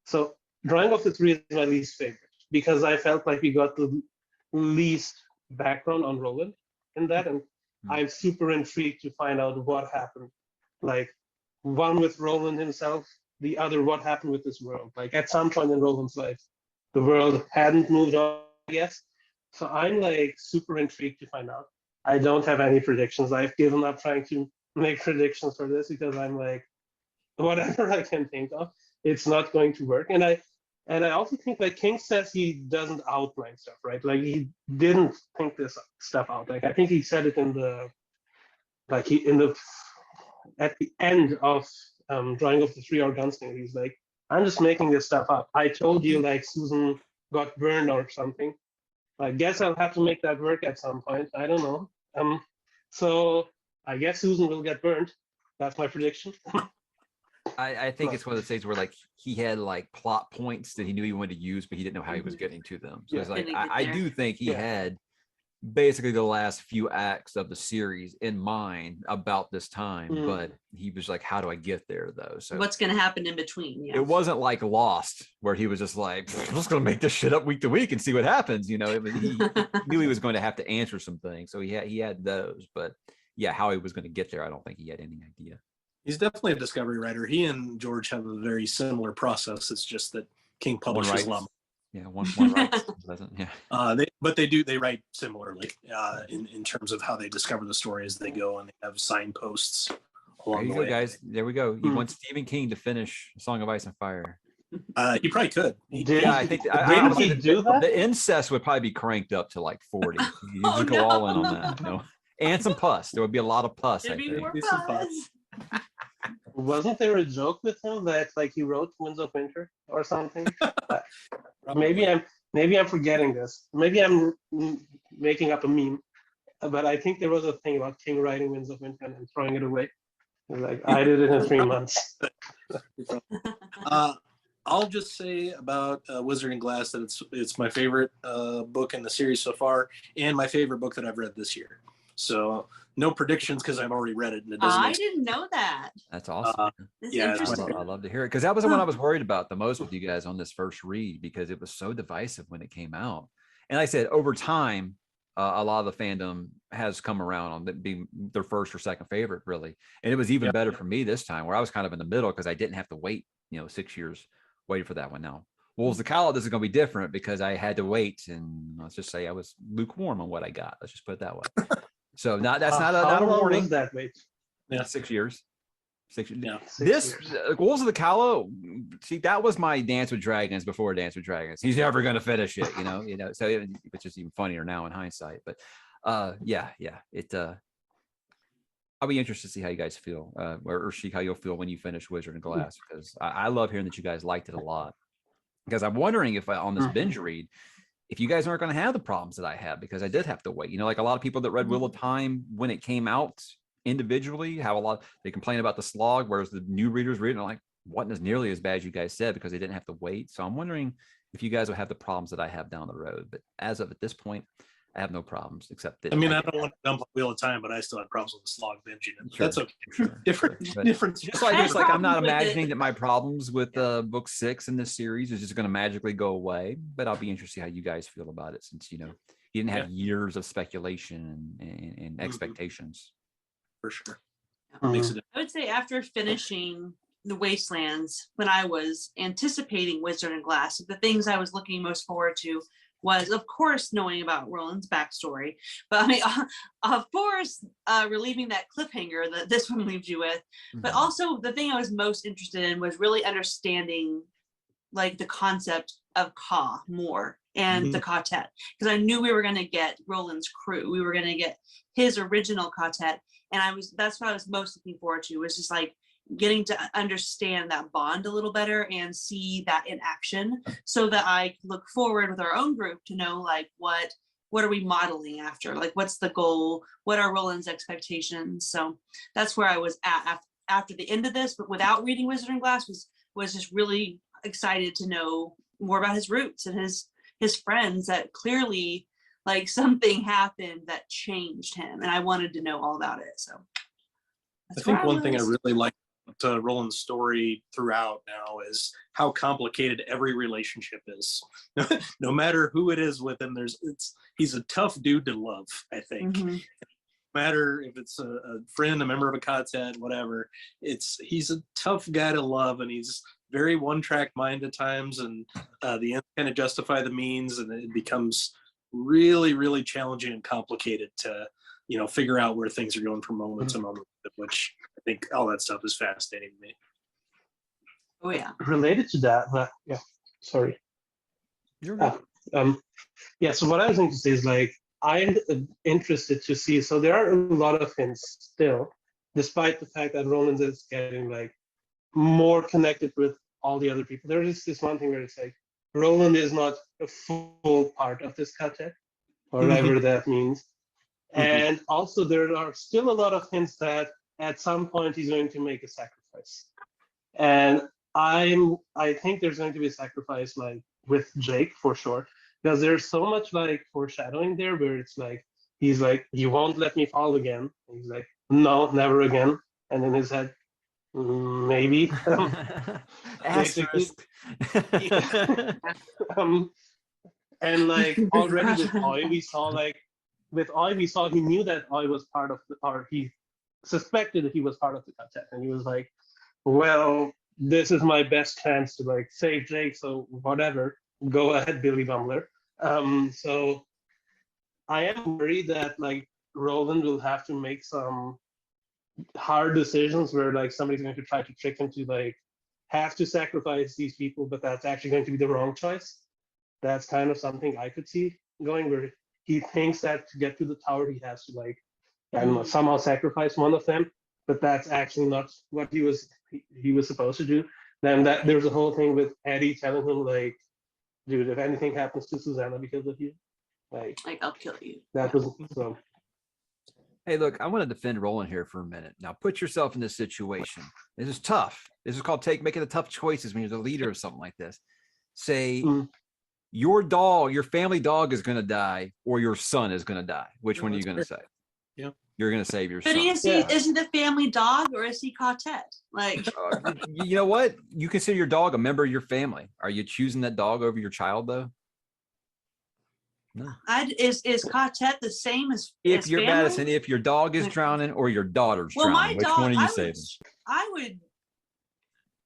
C: so Drawing of the Three is my least favorite because I felt like we got the least background on Roland in that, and I'm super intrigued to find out what happened. Like one with Roland himself, the other what happened with this world. Like at some point in Roland's life, the world hadn't moved on, I guess. So I'm like super intrigued to find out. I don't have any predictions. I've given up trying to make predictions for this because I'm like, whatever I can think of, it's not going to work. And I also think like King says he doesn't outline stuff, right? Like he didn't think this stuff out. Like I think he said it in the at the end of Drawing of the Three or Gunslinger. He's like, I'm just making this stuff up. I told you like Susan got burned or something. I guess I'll have to make that work at some point. I don't know. So I guess Susan will get burned. That's my prediction.
D: I think it's one of those things where like he had like plot points that he knew he wanted to use, but he didn't know how he was getting to them. So it's like
B: Didn't get
D: I
B: there.
D: do think he
C: Yeah.
D: had basically the last few acts of the series in mind about this time, but he was like, how do I get there though? So
B: What's going to happen in between? Yeah.
D: it wasn't like Lost where he was just like, I'm just gonna make this shit up week to week and see what happens. You know, he knew he was going to have to answer some things. So he had those, but yeah, how he was going to get there, I don't think he had any idea.
A: He's definitely a discovery writer. He and George have a very similar process. It's just that King
D: One
A: publishes
D: writes,
A: them.
D: yeah, one writes, doesn't, yeah.
A: They write similarly in terms of how they discover the story as they go, and they have signposts
D: There
A: along
D: you
A: the
D: go,
A: way.
D: guys. There we go. You want Stephen King to finish Song of Ice and Fire.
A: He probably could.
D: Yeah, I think
C: Didn't he do that?
D: the incest would probably be cranked up to like 40. You
B: Oh,
D: just go all in on that, you know. And some pus. There would be a lot of pus, I
B: It'd be
D: think.
B: more
A: Be some
B: fun.
C: Wasn't there a joke with him that like he wrote Winds of Winter or something? Maybe I'm forgetting this. Maybe I'm making up a meme. But I think there was a thing about King writing Winds of Winter and throwing it away. Like I did it in 3 months.
A: I'll just say about Wizard and Glass that it's my favorite book in the series so far, and my favorite book that I've read this year. So no predictions because I've already read it, and it doesn't.
B: I didn't know that.
D: That's awesome.
B: It's
A: yeah, it's
B: interesting.
D: I'd love to hear it because that was the one I was worried about the most with you guys on this first read because it was so divisive when it came out. And like I said, over time, a lot of the fandom has come around on that being their first or second favorite, really. And it was even better for me this time, where I was kind of in the middle because I didn't have to wait, 6 years waiting for that one. Now, Wolves of Kala, this is going to be different because I had to wait, and let's just say I was lukewarm on what I got. Let's just put it that way. So that's not
C: How
D: a
C: long
D: warning.
C: was that wait?
A: Yeah.
D: 6 years. 6 years.
A: Yeah.
C: 6
D: This
C: years.
D: Wolves of the Kala, see, that was my Dance with Dragons before Dance with Dragons. He's never going to finish it, So which is even funnier now in hindsight. But I'll be interested to see how you guys feel, or Sheik, how you'll feel when you finish Wizard and Glass, because I love hearing that you guys liked it a lot. because I'm wondering if on this binge
C: Mhm.
D: read, if you guys aren't going to have the problems that I have, because I did have to wait. You know, like a lot of people that read Wheel of Time when it came out individually, how a lot they complain about the slog, whereas the new readers read it like wasn't as nearly as bad as you guys said because they didn't have to wait. So I'm wondering if you guys will have the problems that I have down the road. But as of at this point, I have no problems except that
A: I mean, I don't want to dump on Wheel of Time, but I still have problems with the slog binging it.
D: Sure,
A: That's okay.
D: sure,
A: Different,
D: sure. But
A: different.
D: just like
B: I
D: this,
B: have
D: like I'm not
B: problems with
D: imagining
B: it.
D: that my problems with book 6 in this series is just going to magically go away. But I'll be interested to see how you guys feel about it, since you know you didn't have years of speculation and expectations.
A: For sure.
C: Mhm.
A: Makes it.
B: I would say after finishing the Wastelands, when I was anticipating Wizard and Glass, the things I was looking most forward to was, of course, knowing about Roland's backstory. But I mean, of course, relieving that cliffhanger that this one leaves you with. But
D: Mhm.
B: also, the thing I was most interested in was really understanding like the concept of Ka more and the quartet, because I knew we were going to get Roland's crew. We were going to get his original quartet, and that's what I was most looking forward to, was just like getting to understand that bond a little better and see that in action, so that I could look forward with our own group to know like what are we modeling after, like what's the goal, what are Roland's expectations. So that's where I was at after the end of this, but without reading Wizard and Glass, was just really excited to know more about his roots and his friends, that clearly like something happened that changed him, and I wanted to know all about it. So
A: I think one thing I really like to Roland's story throughout now is how complicated every relationship is. No matter who it is with him, he's a tough dude to love, I think.
B: Mhm.
A: No matter if it's a friend, a member of a quartet, whatever, he's a tough guy to love, and he's very one-track mind at times, and the ends kind of justify the means, and it becomes really, really challenging and complicated to figure out where things are going from moment to moment, which I think all that stuff is fascinating to me.
B: Oh yeah.
C: Related to that, but yeah, sorry.
D: You're
C: Yeah, so what I was going to say is like, I'm interested to see, so there are a lot of hints still, despite the fact that Roland is getting like more connected with all the other people. There is this one thing where it's like, Roland is not a full part of this quartet, or whatever that means. And also there are still a lot of hints that at some point he's going to make a sacrifice. And I think there's going to be a sacrifice like with Jake for sure, because there's so much like foreshadowing there where it's like he's like, you won't let me fall again. And he's like, no, never again. And in his head, maybe. Basically. And like already with Oi, we saw he knew that Oi was part of or he suspected that he was part of the quartet, and he was like, well, this is my best chance to like save Jake, so whatever, go ahead, Billy Bumbler. So I am worried that like Roland will have to make some hard decisions where like somebody's going to try to trick him to like have to sacrifice these people, but that's actually going to be the wrong choice. That's kind of something I could see going, where he thinks that to get to the tower he has to like, I don't know, somehow sacrifice one of them, but that's actually not what he was supposed to do. Then that there's a whole thing with Eddie telling him like, dude, if anything happens to Susanna because of you, like
B: I'll kill you.
C: that was so.
D: Hey, look, I want to defend Roland here for a minute. Now, put yourself in this situation. This is tough. This is called making the tough choices when you're the leader of something like this. Say your dog, your family dog is going to die, or your son is going to die. Which one are you going to say?
A: Yeah.
D: You're going to save your
B: But
D: son.
B: is he the family dog, or is he quartet? Like,
D: you know what? You consider your dog a member of your family. Are you choosing that dog over your child, though? No.
B: Is quartet the same as
D: If you're
B: family?
D: Madison, if your dog is drowning or your daughter's drowning,
B: my
D: which
B: dog,
D: one are you saving?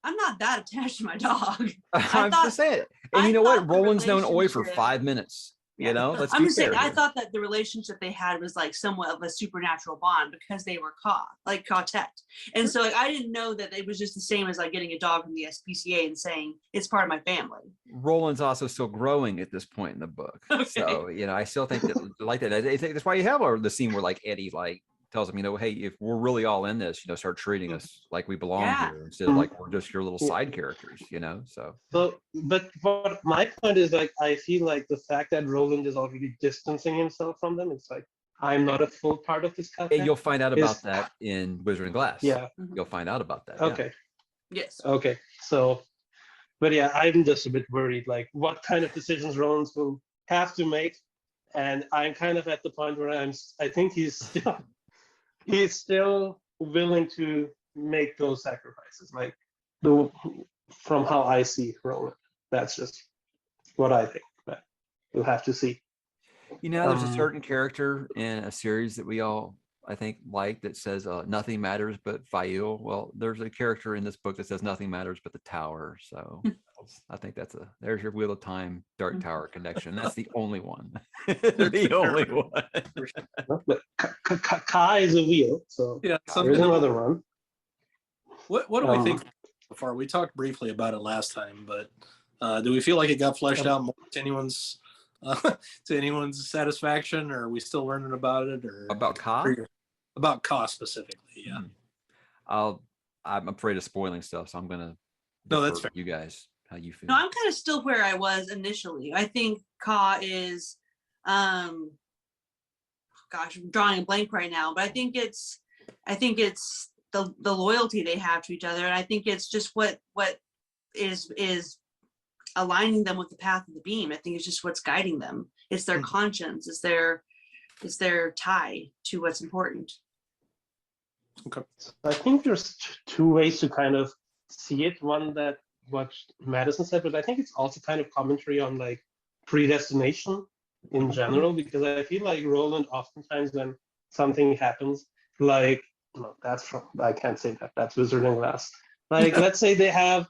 B: I'm not that attached to my dog.
D: I'm just saying. And you know what? Roland's known Oi for 5 minutes. You know, let's
B: I'm
D: be
B: just saying,
D: fair
B: I
D: here.
B: thought that the relationship they had was like somewhat of a supernatural bond because they were quartet. And so like, I didn't know that it was just the same as like getting a dog from the SPCA and saying it's part of my family.
D: Roland's also still growing at this point in the book.
B: Okay.
D: So, you know, I still think that like that. I think that's why you have the scene where like Eddie like tells them, hey, if we're really all in this, start treating us like we belong
B: Yeah.
D: here instead of like we're just your little side characters, so.
C: So, but what my point is, like, I feel like the fact that Roland is already distancing himself from them, it's like, I'm not a full part of this
D: And
C: cafe.
D: you'll find out
C: is-
D: about that in Wizard and Glass.
C: Yeah.
D: You'll find out about that. Yeah.
C: Okay.
B: Yes.
C: Okay. So, but yeah, I'm just a bit worried, like what kind of decisions Roland will have to make. And I'm kind of at the point where I think he's still willing to make those sacrifices, like from how I see Roland. That's just what I think. But we'll have to see.
D: There's a certain character in a series that we all, I think, like that says nothing matters but Fail. Well, there's a character in this book that says nothing matters but the tower. So I think there's your Wheel of Time Dark Tower connection. That's the only one. The only one.
C: But Kai is a wheel, so
A: Yeah,
C: there's another one.
A: What do we think so far? We talked briefly about it last time, but do we feel like it got fleshed out more to anyone's satisfaction, or are we still learning about it? Or
D: About Ka?
A: About Ka specifically, yeah.
D: I'm afraid of spoiling stuff, so I'm gonna.
A: No, that's
D: fair. You guys, how you feel?
B: No, I'm kind of still where I was initially. I think Ka is, gosh, I'm drawing a blank right now, but I think it's the loyalty they have to each other, and I think it's just what is aligning them with the path of the beam. I think it's just what's guiding them. It's their conscience. It's their tie to what's important.
A: Okay.
C: I think there's two ways to kind of see it. One, that what Madison said, but I think it's also kind of commentary on like predestination in general, because I feel like Roland oftentimes when something happens, like, no, I can't say that. That's Wizard and Glass. Like, let's say they have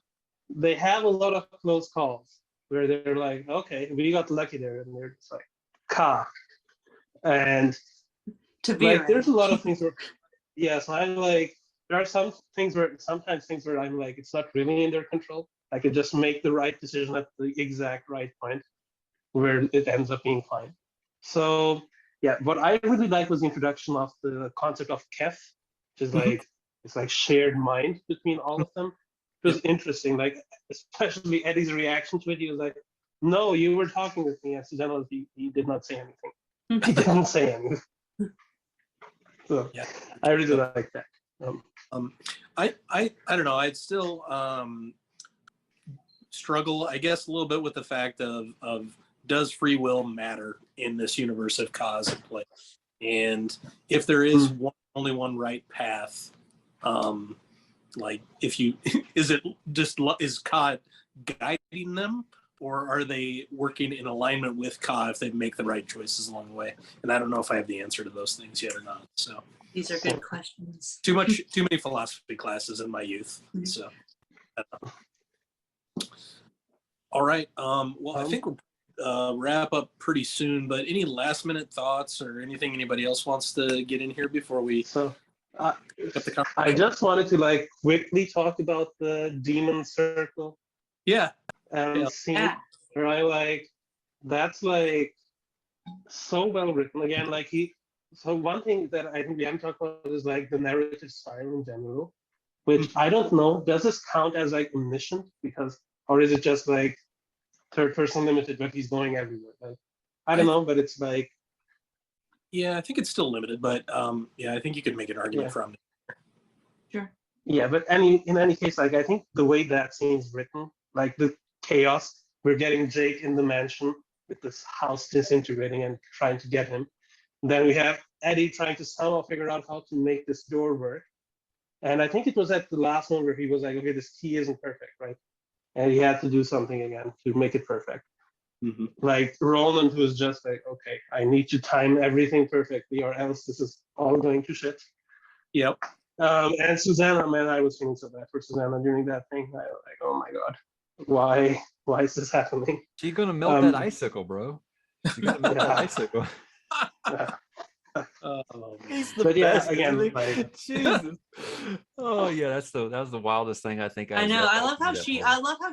C: a lot of close calls where they're like, okay, we got lucky there, and they're just like, Ka. And like, there's a lot of things where, yes, I'm like, there are sometimes things where I'm like, it's not really in their control. I could just make the right decision at the exact right point where it ends up being fine. So yeah, what I really like was the introduction of the concept of Kef, which is like, it's like shared mind between all of them. It was interesting, like especially Eddie's reaction to it. He was like, no, you were talking with me. And Susanna, he did not say anything. He didn't say anything. So yeah, I really like that.
A: I don't know. I'd still struggle, I guess, a little bit with the fact of does free will matter in this universe of cause and play? And if there is only one right path, like is Ka guiding them, or are they working in alignment with Ka if they make the right choices along the way? And I don't know if I have the answer to those things yet or not. So
B: these are good questions.
A: Too many philosophy classes in my youth. So I don't know. All right. Well, I think we'll wrap up pretty soon, but any last minute thoughts or anything anybody else wants to get in here before we
C: I just wanted to like quickly talk about the demon circle.
A: Yeah.
C: Scene where I like, that's like so well written. Again, like so one thing that I think we haven't talked about is like the narrative style in general, which I don't know, does this count as like omniscient? Or is it just like third person limited, but he's going everywhere? Like, I don't know, but it's like,
A: yeah, I think it's still limited, but yeah, I think you could make an argument from it.
B: Sure.
C: Yeah, but in any case, like I think the way that scene's written, like the chaos, we're getting Jake in the mansion with this house disintegrating and trying to get him. Then we have Eddie trying to somehow figure out how to make this door work. And I think it was at the last one where he was like, okay, this key isn't perfect, right? And he had to do something again to make it perfect.
A: Mm-hmm.
C: Like Roland was just like, okay, I need to time everything perfectly or else this is all going to shit.
A: Yep.
C: And Susanna, man, I was feeling so bad for Susanna during that thing. I was like, oh my God, why is this happening?
D: She's gonna melt that icicle, bro. She's gonna melt that icicle. He's the best.
C: Yeah, again, like,
D: Jesus. Oh yeah, that was the wildest thing I think
B: I know. I love how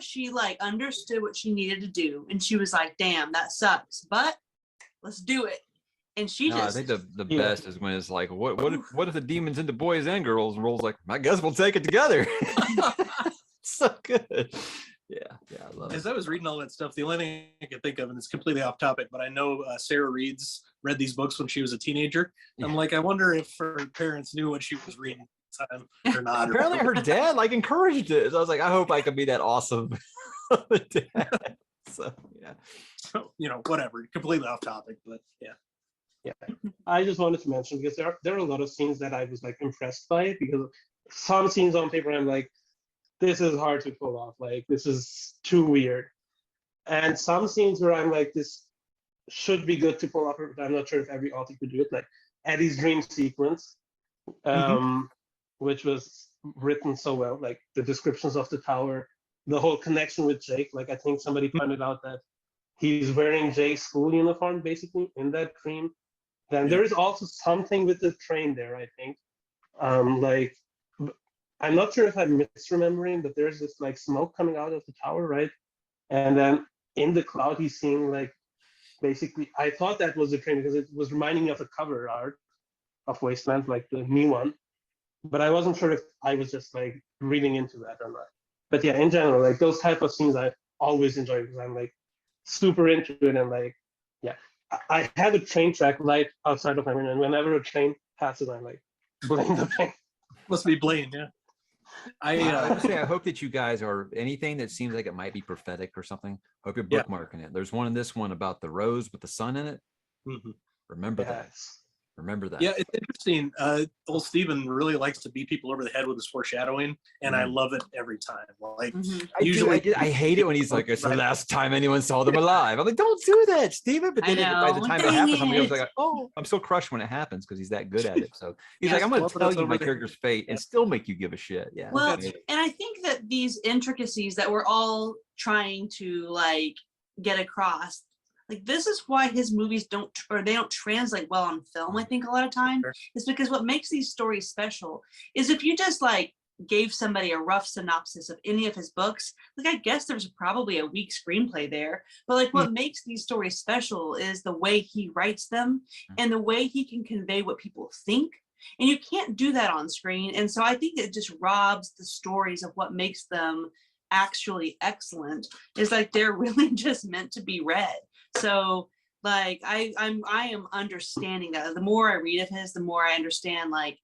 B: she like understood what she needed to do, and she was like, "Damn, that sucks, but let's do it." and she
D: No, I
B: just
D: think the
C: Yeah.
D: best is when it's like, what if the demon's into boys and girls? And Roll's like, I guess we'll take it together. So good. Yeah, I love
A: As
D: it.
A: I was reading all that stuff, the only thing I could think of, and it's completely off topic, but I know Sarah Reed's read these books when she was a teenager. I'm
D: Yeah.
A: like, I wonder if her parents knew what she was reading at the time or not.
D: Apparently her dad like encouraged it. So I was like, I hope I could be that awesome dad. So yeah.
A: So, whatever, completely off topic, but yeah.
C: I just wanted to mention because there are a lot of scenes that I was like impressed by because some scenes on paper I'm like, this is hard to pull off. Like this is too weird. And some scenes where I'm like, this should be good to pull off, but I'm not sure if every author could do it. Like Eddie's dream sequence, which was written so well. Like the descriptions of the tower, the whole connection with Jake. Like I think somebody pointed out that he's wearing Jake's school uniform basically in that dream. Then there is also something with the train there, I think. Like I'm not sure if I'm misremembering, but there's this like smoke coming out of the tower, right? And then in the cloud, he's seeing like basically. I thought that was the train because it was reminding me of the cover art of Wasteland, like the new one. But I wasn't sure if I was just like reading into that or not. But yeah, in general, like those type of scenes I always enjoy because I'm like super into it and like, yeah. I have a train track right outside of my window, and whenever a train passes, I'm like, blame the pain.
A: Must be Blaine, yeah.
D: I hope that you guys are anything that seems like it might be prophetic or something. Hope you're
A: Yeah.
D: bookmarking it. There's one in this one about the rose with the sun in it.
A: Mhm.
D: Remember that.
C: Yes.
D: Remember that.
A: Yeah, it's interesting. Old Steven really likes to beat people over the head with his foreshadowing, and I love it every time. Like usually,
D: I hate it when he's like, it's the last time anyone saw them alive. I'm like, don't do that, Steven. But
B: I
D: then by the
B: know.
D: time it
B: Dang
D: happens, I'm
B: it.
D: like, oh, I'm so crushed when it happens because he's that good at it. So he's
B: Yes.
D: like, I'm going
A: Well,
D: to
A: but
D: tell
A: it's
D: you
A: over
D: my
A: there.
D: character's fate and still make you give a shit. Yeah.
B: Well,
D: it's amazing.
B: and I think that these intricacies that we're all trying to like get across, like this is why his movies don't translate well on film. I think a lot of time is because what makes these stories special is if you just like gave somebody a rough synopsis of any of his books, like I guess there's probably a weak screenplay there, but like what makes these stories special is the way he writes them and the way he can convey what people think. And you can't do that on screen. And so I think it just robs the stories of what makes them actually excellent. Is like they're really just meant to be read. So like I am understanding that. The more I read of his, the more I understand, like,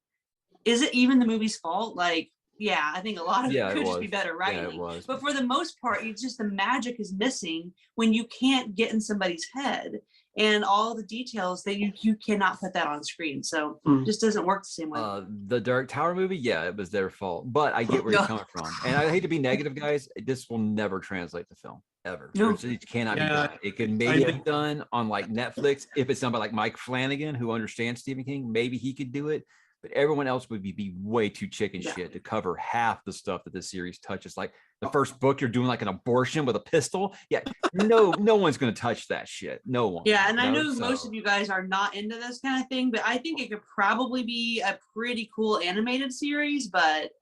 B: is it even the movie's fault? Like, yeah, I think a lot of it could just be better writing.
D: Yeah, it was.
B: But for the most part, it's just the magic is missing when you can't get in somebody's head and all the details that you cannot put that on screen. So it just doesn't work the same way.
D: The Dark Tower movie, yeah, it was their fault. But I get where you're coming from. And I hate to be negative, guys. This will never translate to film. Ever.
B: No.
D: It cannot be done. It can maybe be done on like Netflix if it's done by like Mike Flanagan, who understands Stephen King. Maybe he could do it. But everyone else would be way too chicken shit to cover half the stuff that this series touches. Like the first book, you're doing like an abortion with a pistol. Yeah, no one's gonna touch that shit. No one.
B: Yeah, and I know most of you guys are not into this kind of thing, but I think it could probably be a pretty cool animated series. But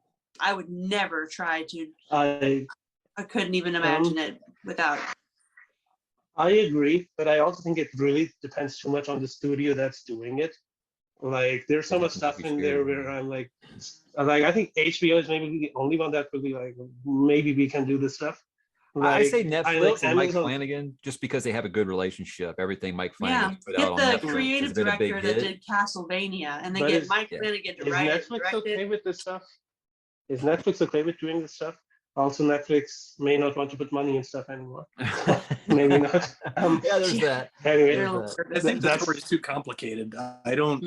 B: I would never try to. I couldn't even imagine it without it.
C: I agree, but I also think it really depends too much on the studio that's doing it. Like there's so much stuff in there where I'm like I think HBO is maybe the only one that would be like, maybe we can do this stuff. Like,
D: I say Netflix and Mike
C: Amazon,
D: Flanagan just because they have a good relationship. Everything Mike Flanagan put out on
B: get
D: Netflix
B: the creative
D: has been a big
B: director that
D: hit.
B: did Castlevania, and then
C: But
B: get
C: is-
B: Mike Flanagan to
C: is
B: write it,
C: Netflix
B: direct
C: okay
B: it.
C: with this stuff? Is Netflix okay with doing this stuff? Also, Netflix may not want to put money in stuff anymore. Maybe not.
D: Yeah, there's that.
C: Anyway,
D: There's that.
A: I think the
C: that's-
A: story is too complicated. I don't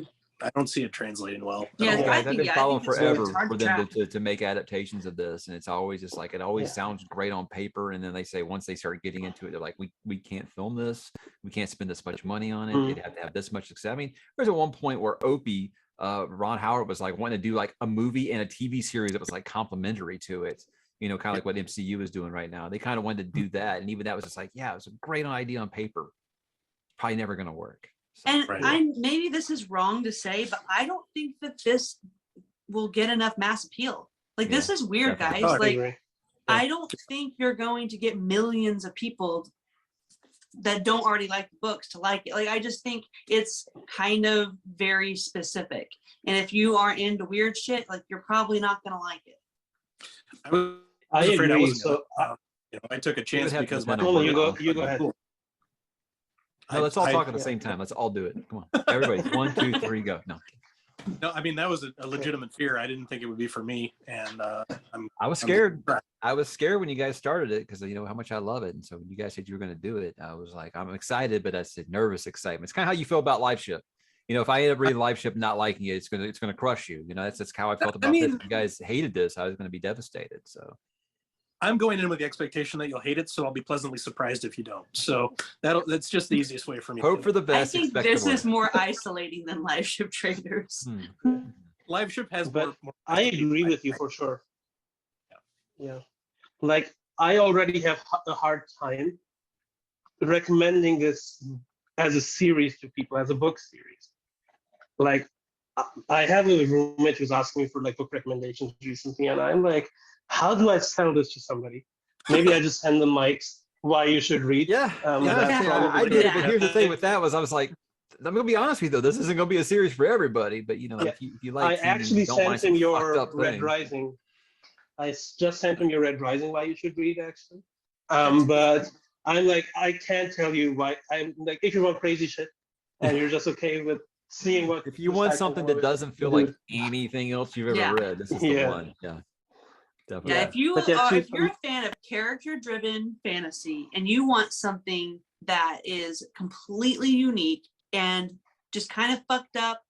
A: see it translating well.
B: Yeah,
D: Guys,
B: I
D: I've
B: think-
D: been
B: I
D: following
B: think it's
D: forever
B: hard
D: for
B: to
D: them
B: track.
D: to make adaptations of this, and it's always just like it always sounds great on paper, and then they say once they start getting into it, they're like, we can't film this, we can't spend this much money on it, it'd have to have this much success. I mean, there's at one point where Opie, Ron Howard was like wanting to do like a movie and a TV series that was like complementary to it. You know, kind of like what MCU is doing right now. They kind of wanted to do that, and even that was just like, yeah, it was a great idea on paper. Probably never going to work. So,
B: And maybe this is wrong to say, but I don't think that this will get enough mass appeal. Like this is weird,
D: definitely.
B: guys.
C: I agree.
B: I don't think you're going to get millions of people that don't already like the books to like it. Like, I just think it's kind of very specific. And if you are into weird shit, like, you're probably not gonna like it.
A: I was
C: I
A: afraid I
C: agree.
A: wasn't
C: So
A: gonna, I took a chance
D: have to
A: because
D: depend
A: my
D: on
C: Cool,
D: what
C: you go ahead.
D: No, let's all talk at the same time. Let's all do it. Come on, everybody. 1, 2, 3, go. No,
A: No, I mean, that was a legitimate fear. I didn't think it would be for me, and
D: I was scared. I was scared when you guys started it because you know how much I love it. And so when you guys said you were going to do it, I was like, I'm excited, but I said nervous excitement. It's kind of how you feel about Live Ship. You know, if I end up reading Live Ship and not liking it, it's gonna crush you. You know, that's how I felt about this. If you guys hated this, I was going to be devastated. So
A: I'm going in with the expectation that you'll hate it, so I'll be pleasantly surprised if you don't. So that's just the easiest way for me.
D: hope for the
B: I
D: best.
B: think
D: expect
B: this
D: the
B: is
D: worst.
B: more isolating than Live Ship Traders.
A: Live Ship has
C: But
A: more
C: I agree with you for sure. Yeah. Like, I already have a hard time recommending this as a series to people, as a book series. Like, I have a roommate who's asking me for like book recommendations recently, and I'm like, how do I sell this to somebody? Maybe I just send them mics why you should read.
D: Yeah,
C: That's
D: see,
C: probably
D: I did it. But
B: Yeah.
D: here's the thing with that was I was like, I'm gonna be honest with you though, this isn't gonna be a series for everybody. But you know,
C: Yeah.
D: if you
C: I
D: like,
C: actually
D: don't mind
C: sent him
D: some fucked
C: your
D: up
C: Red
D: things.
C: Rising. Just sent him your Red Rising why you should read, actually.
B: That's
C: But I'm like, I can't tell you why. I'm like, if you want crazy shit and you're just okay with seeing what.
D: If you
C: the
D: want
C: sci-fi
D: something that
C: novel
D: doesn't feel like anything else you've ever
B: Yeah.
D: read, this is the
C: Yeah.
D: one. Yeah, definitely.
B: Yeah,
C: Yeah. But yeah,
B: if you're a fan of character-driven fantasy and you want something that is completely unique and just kind of fucked up,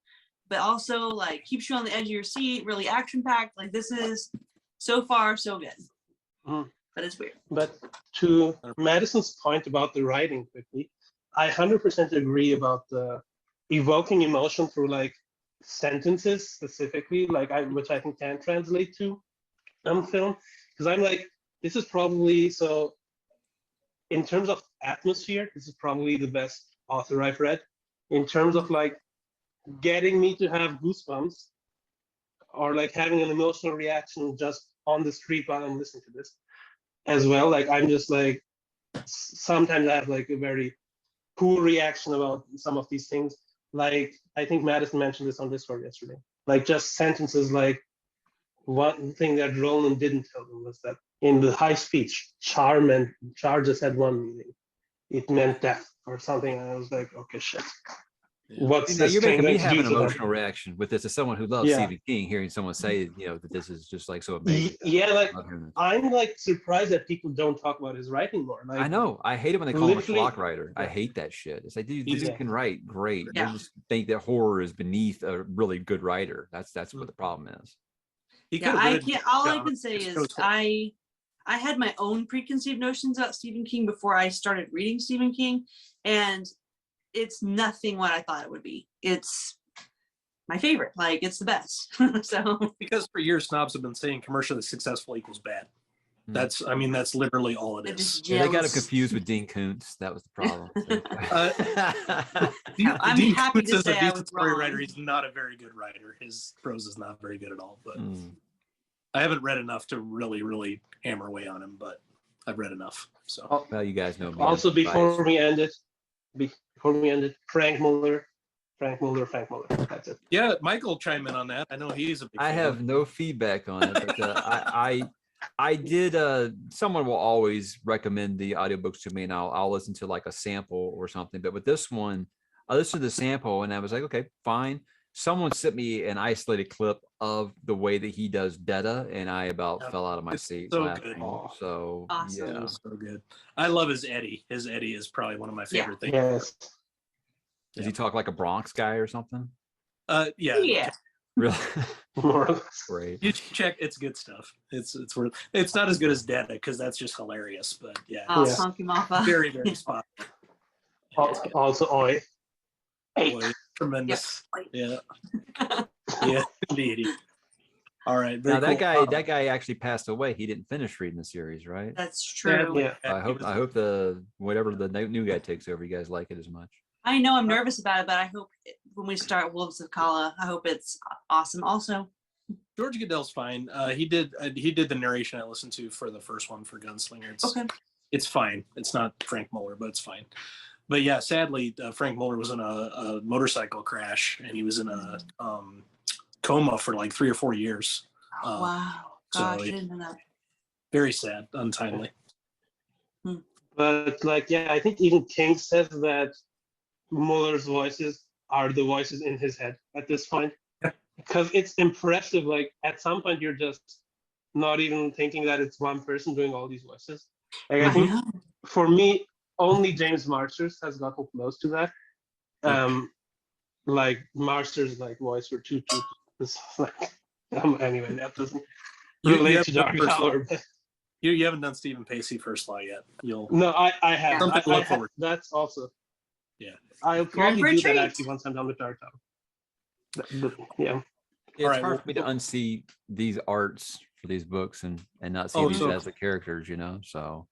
B: but also like keeps you on the edge of your seat, really action-packed, like, this is so far so good.
C: Mhm.
B: But it's weird.
C: But to Madison's point about the writing quickly, I 100% agree about the evoking emotion through like sentences specifically, like which I think can translate to film. Because I'm like, this is probably, so in terms of atmosphere, this is probably the best author I've read. In terms of like getting me to have goosebumps or like having an emotional reaction just on the street while I'm listening to this as well. Like, I'm just like, sometimes I have like a very cool reaction about some of these things. Like, I think Madison mentioned this on Discord yesterday. Like, just sentences like, one thing that Roland didn't tell them was that in the high speech, char just had one meaning. It meant death or something. And I was like, okay, shit. What's
D: Now
C: this
D: you're
C: thing
D: making me
C: going to
D: have
C: do
D: an
C: to them?
D: emotional reaction with this as someone who loves
C: Yeah.
D: Stephen King, hearing someone say, you know, that this is just like so amazing.
C: Yeah, like,
D: I love hearing this.
C: I'm like surprised that people don't talk about his writing more. Like,
D: I know. I hate it when they call him a
C: literally-
D: schlock writer. I hate that shit. It's like, dude, this
A: Yeah.
D: dude can write great.
B: Yeah.
D: They just think that horror is beneath a really good writer. That's what the problem is.
A: He
B: Yeah,
A: could've
B: I
A: written
B: can't. All I
A: John,
B: can say
A: it's
B: is
A: so cool.
B: I had my own preconceived notions about Stephen King before I started reading Stephen King, and it's nothing what I thought it would be. It's my favorite. Like, it's the best. So
A: because for years snobs have been saying commercially successful equals bad.
D: Hmm.
A: That's literally all it
B: it
A: is.
B: just
D: Yeah, they got him
B: gels.
D: confused with Dean Koontz. That was the problem.
B: I'm
A: Dean
B: happy
A: Koontz
B: to
A: is
B: say
A: a
B: I
A: decent
B: was
A: story
B: wrong.
A: writer. He's not a very good writer. His prose is not very good at all. But
D: Hmm.
A: I haven't read enough to really hammer away on him. But I've read enough. So
D: Well, you guys know me.
C: Also,
D: I'm
C: before
D: biased.
C: we end it, Frank Muller. That's it.
A: yeah, Michael chime in on that. I know he's a big
D: I
A: fan.
D: have no feedback on it, but I did. Someone will always recommend the audiobooks to me, and I'll listen to like a sample or something. But with this one, I listened to the sample, and I was like, okay, fine. Someone sent me an isolated clip of the way that he does Detta, and I about
A: Yeah,
D: fell out of my
A: it's
D: seat
A: so
D: laughing.
A: good.
D: So
B: Awesome.
D: yeah,
A: So good. I love his Eddie. His Eddie is probably one of my favorite things.
C: Yes.
D: does he talk like a Bronx guy or something?
A: Yeah.
B: Yeah.
D: Really?
C: More or less.
D: Great.
A: You should check. It's good stuff. It's worth. It's not as good as Data because that's just hilarious. But yeah,
B: Oh,
C: Yeah.
B: Funky Maffa.
A: very spot.
C: Also, Oi.
A: Boy, tremendous. Yeah. Yeah, indeed. All right.
D: Now
A: Very cool.
D: that guy actually passed away. He didn't finish reading the series, right?
B: That's true.
C: Yeah.
D: I hope the whatever the new guy takes over, you guys like it as much.
B: I know I'm nervous about it, but I hope when we start Wolves of Kala, I hope it's awesome. Also,
A: George Goodell's fine. He did the narration I listened to for the first one for Gunslinger. It's
B: okay.
A: It's fine. It's not Frank Muller, but it's fine. But yeah, sadly, Frank Muller was in a motorcycle crash, and he was in a coma for like 3 or 4 years.
B: Wow.
A: So
B: Gosh, I didn't know that.
A: very sad, untimely.
C: But like, yeah, I think even King says that Muller's voices are the voices in his head at this point. Because it's impressive. Like at some point, you're just not even thinking that it's one person doing all these voices. Like I think for me, only James Marsters has gotten close to that. Like Marsters' like voice for Toot Toot is like anyway, that doesn't relate to Dark Tower.
A: You haven't done Stephen Pacey First Law yet. You'll
C: No, I have.
A: Something to look forward.
C: That's also.
A: Yeah.
C: I'll probably
B: for a
C: do that
B: treat.
C: actually once I'm done with Dark Tower. Yeah.
D: It's
A: All right,
D: hard
A: well,
D: for me to unsee these arts for these books and not see
A: Oh,
D: these
A: so-
D: as the characters, you know. So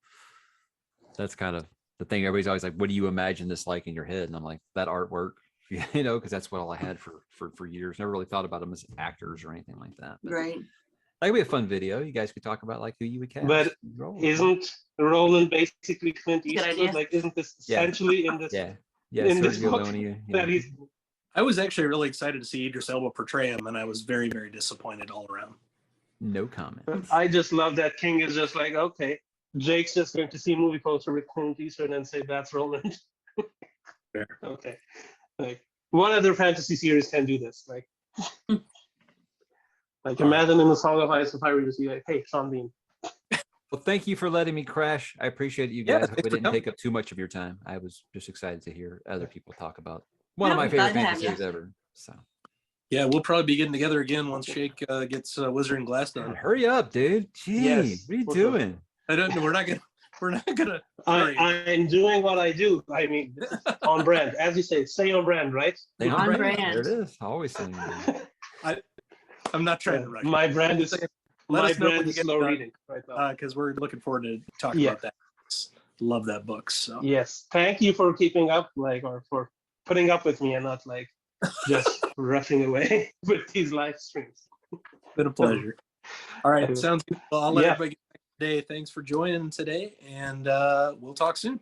D: that's kind of the thing. Everybody's always like, "What do you imagine this like in your head?" And I'm like, "That artwork," you know, because that's what all I had for years. Never really thought about them as actors or anything like that. But
B: Right.
D: that could be a fun video. You guys could talk about like who you would cast.
C: But
D: Roll.
C: isn't Roland basically Clint
B: Good
C: Eastwood?
B: idea.
C: Like, isn't this
D: Yeah.
C: essentially in this
D: yeah, yeah,
C: in this
D: Sergio
C: book
D: Leone, you
C: that
D: know.
C: he's?
A: I was actually really excited to see Idris Elba portray him, and I was very, very disappointed all around.
D: No comment.
C: I just love that King is just like, okay, Jake's just going to see a movie poster with Clint Eastwood and say that's Roland.
A: Fair.
C: Okay, like what other fantasy series can do this? Like, imagine in the Song of Ice and Fire, you just be like, hey, Sean Bean.
D: Well, thank you for letting me crash. I appreciate it, you
A: Yeah,
D: guys. Hope
A: thanks
D: we
A: for
D: didn't
A: coming.
D: take up too much of your time. I was just excited to hear other people talk about one of
B: Yeah,
D: my
B: we're
D: favorite
B: glad to have
D: fantasy
B: you.
D: series ever. So
A: Yeah, we'll probably be getting together again once Sheikh gets Wizard and Glass
D: God,
A: done.
D: hurry up, dude. Jeez,
C: Yes,
D: what are you
C: for sure.
D: doing?
A: I don't know. We're not gonna. hurry.
C: I'm doing what I do. I mean, this is on brand, as you say, stay on brand, right?
D: Stay on
B: On
D: brand.
B: brand.
D: There it is. Always saying that.
A: I'm not trying to rush.
C: My brand is
A: Let
C: my
A: us know when
C: brand
A: you
C: is
A: get
C: slow
A: done.
C: reading right now.
A: Because we're looking forward to talking
C: Yeah.
A: about that. Love that book. So
C: Yes, thank you for keeping up, like, or for putting up with me and not like just rushing away with these live streams.
A: been a pleasure. All right,
C: Okay.
A: sounds good. Well, I'll let
C: Yeah.
A: everybody get back today. Thanks for joining today, and we'll talk soon.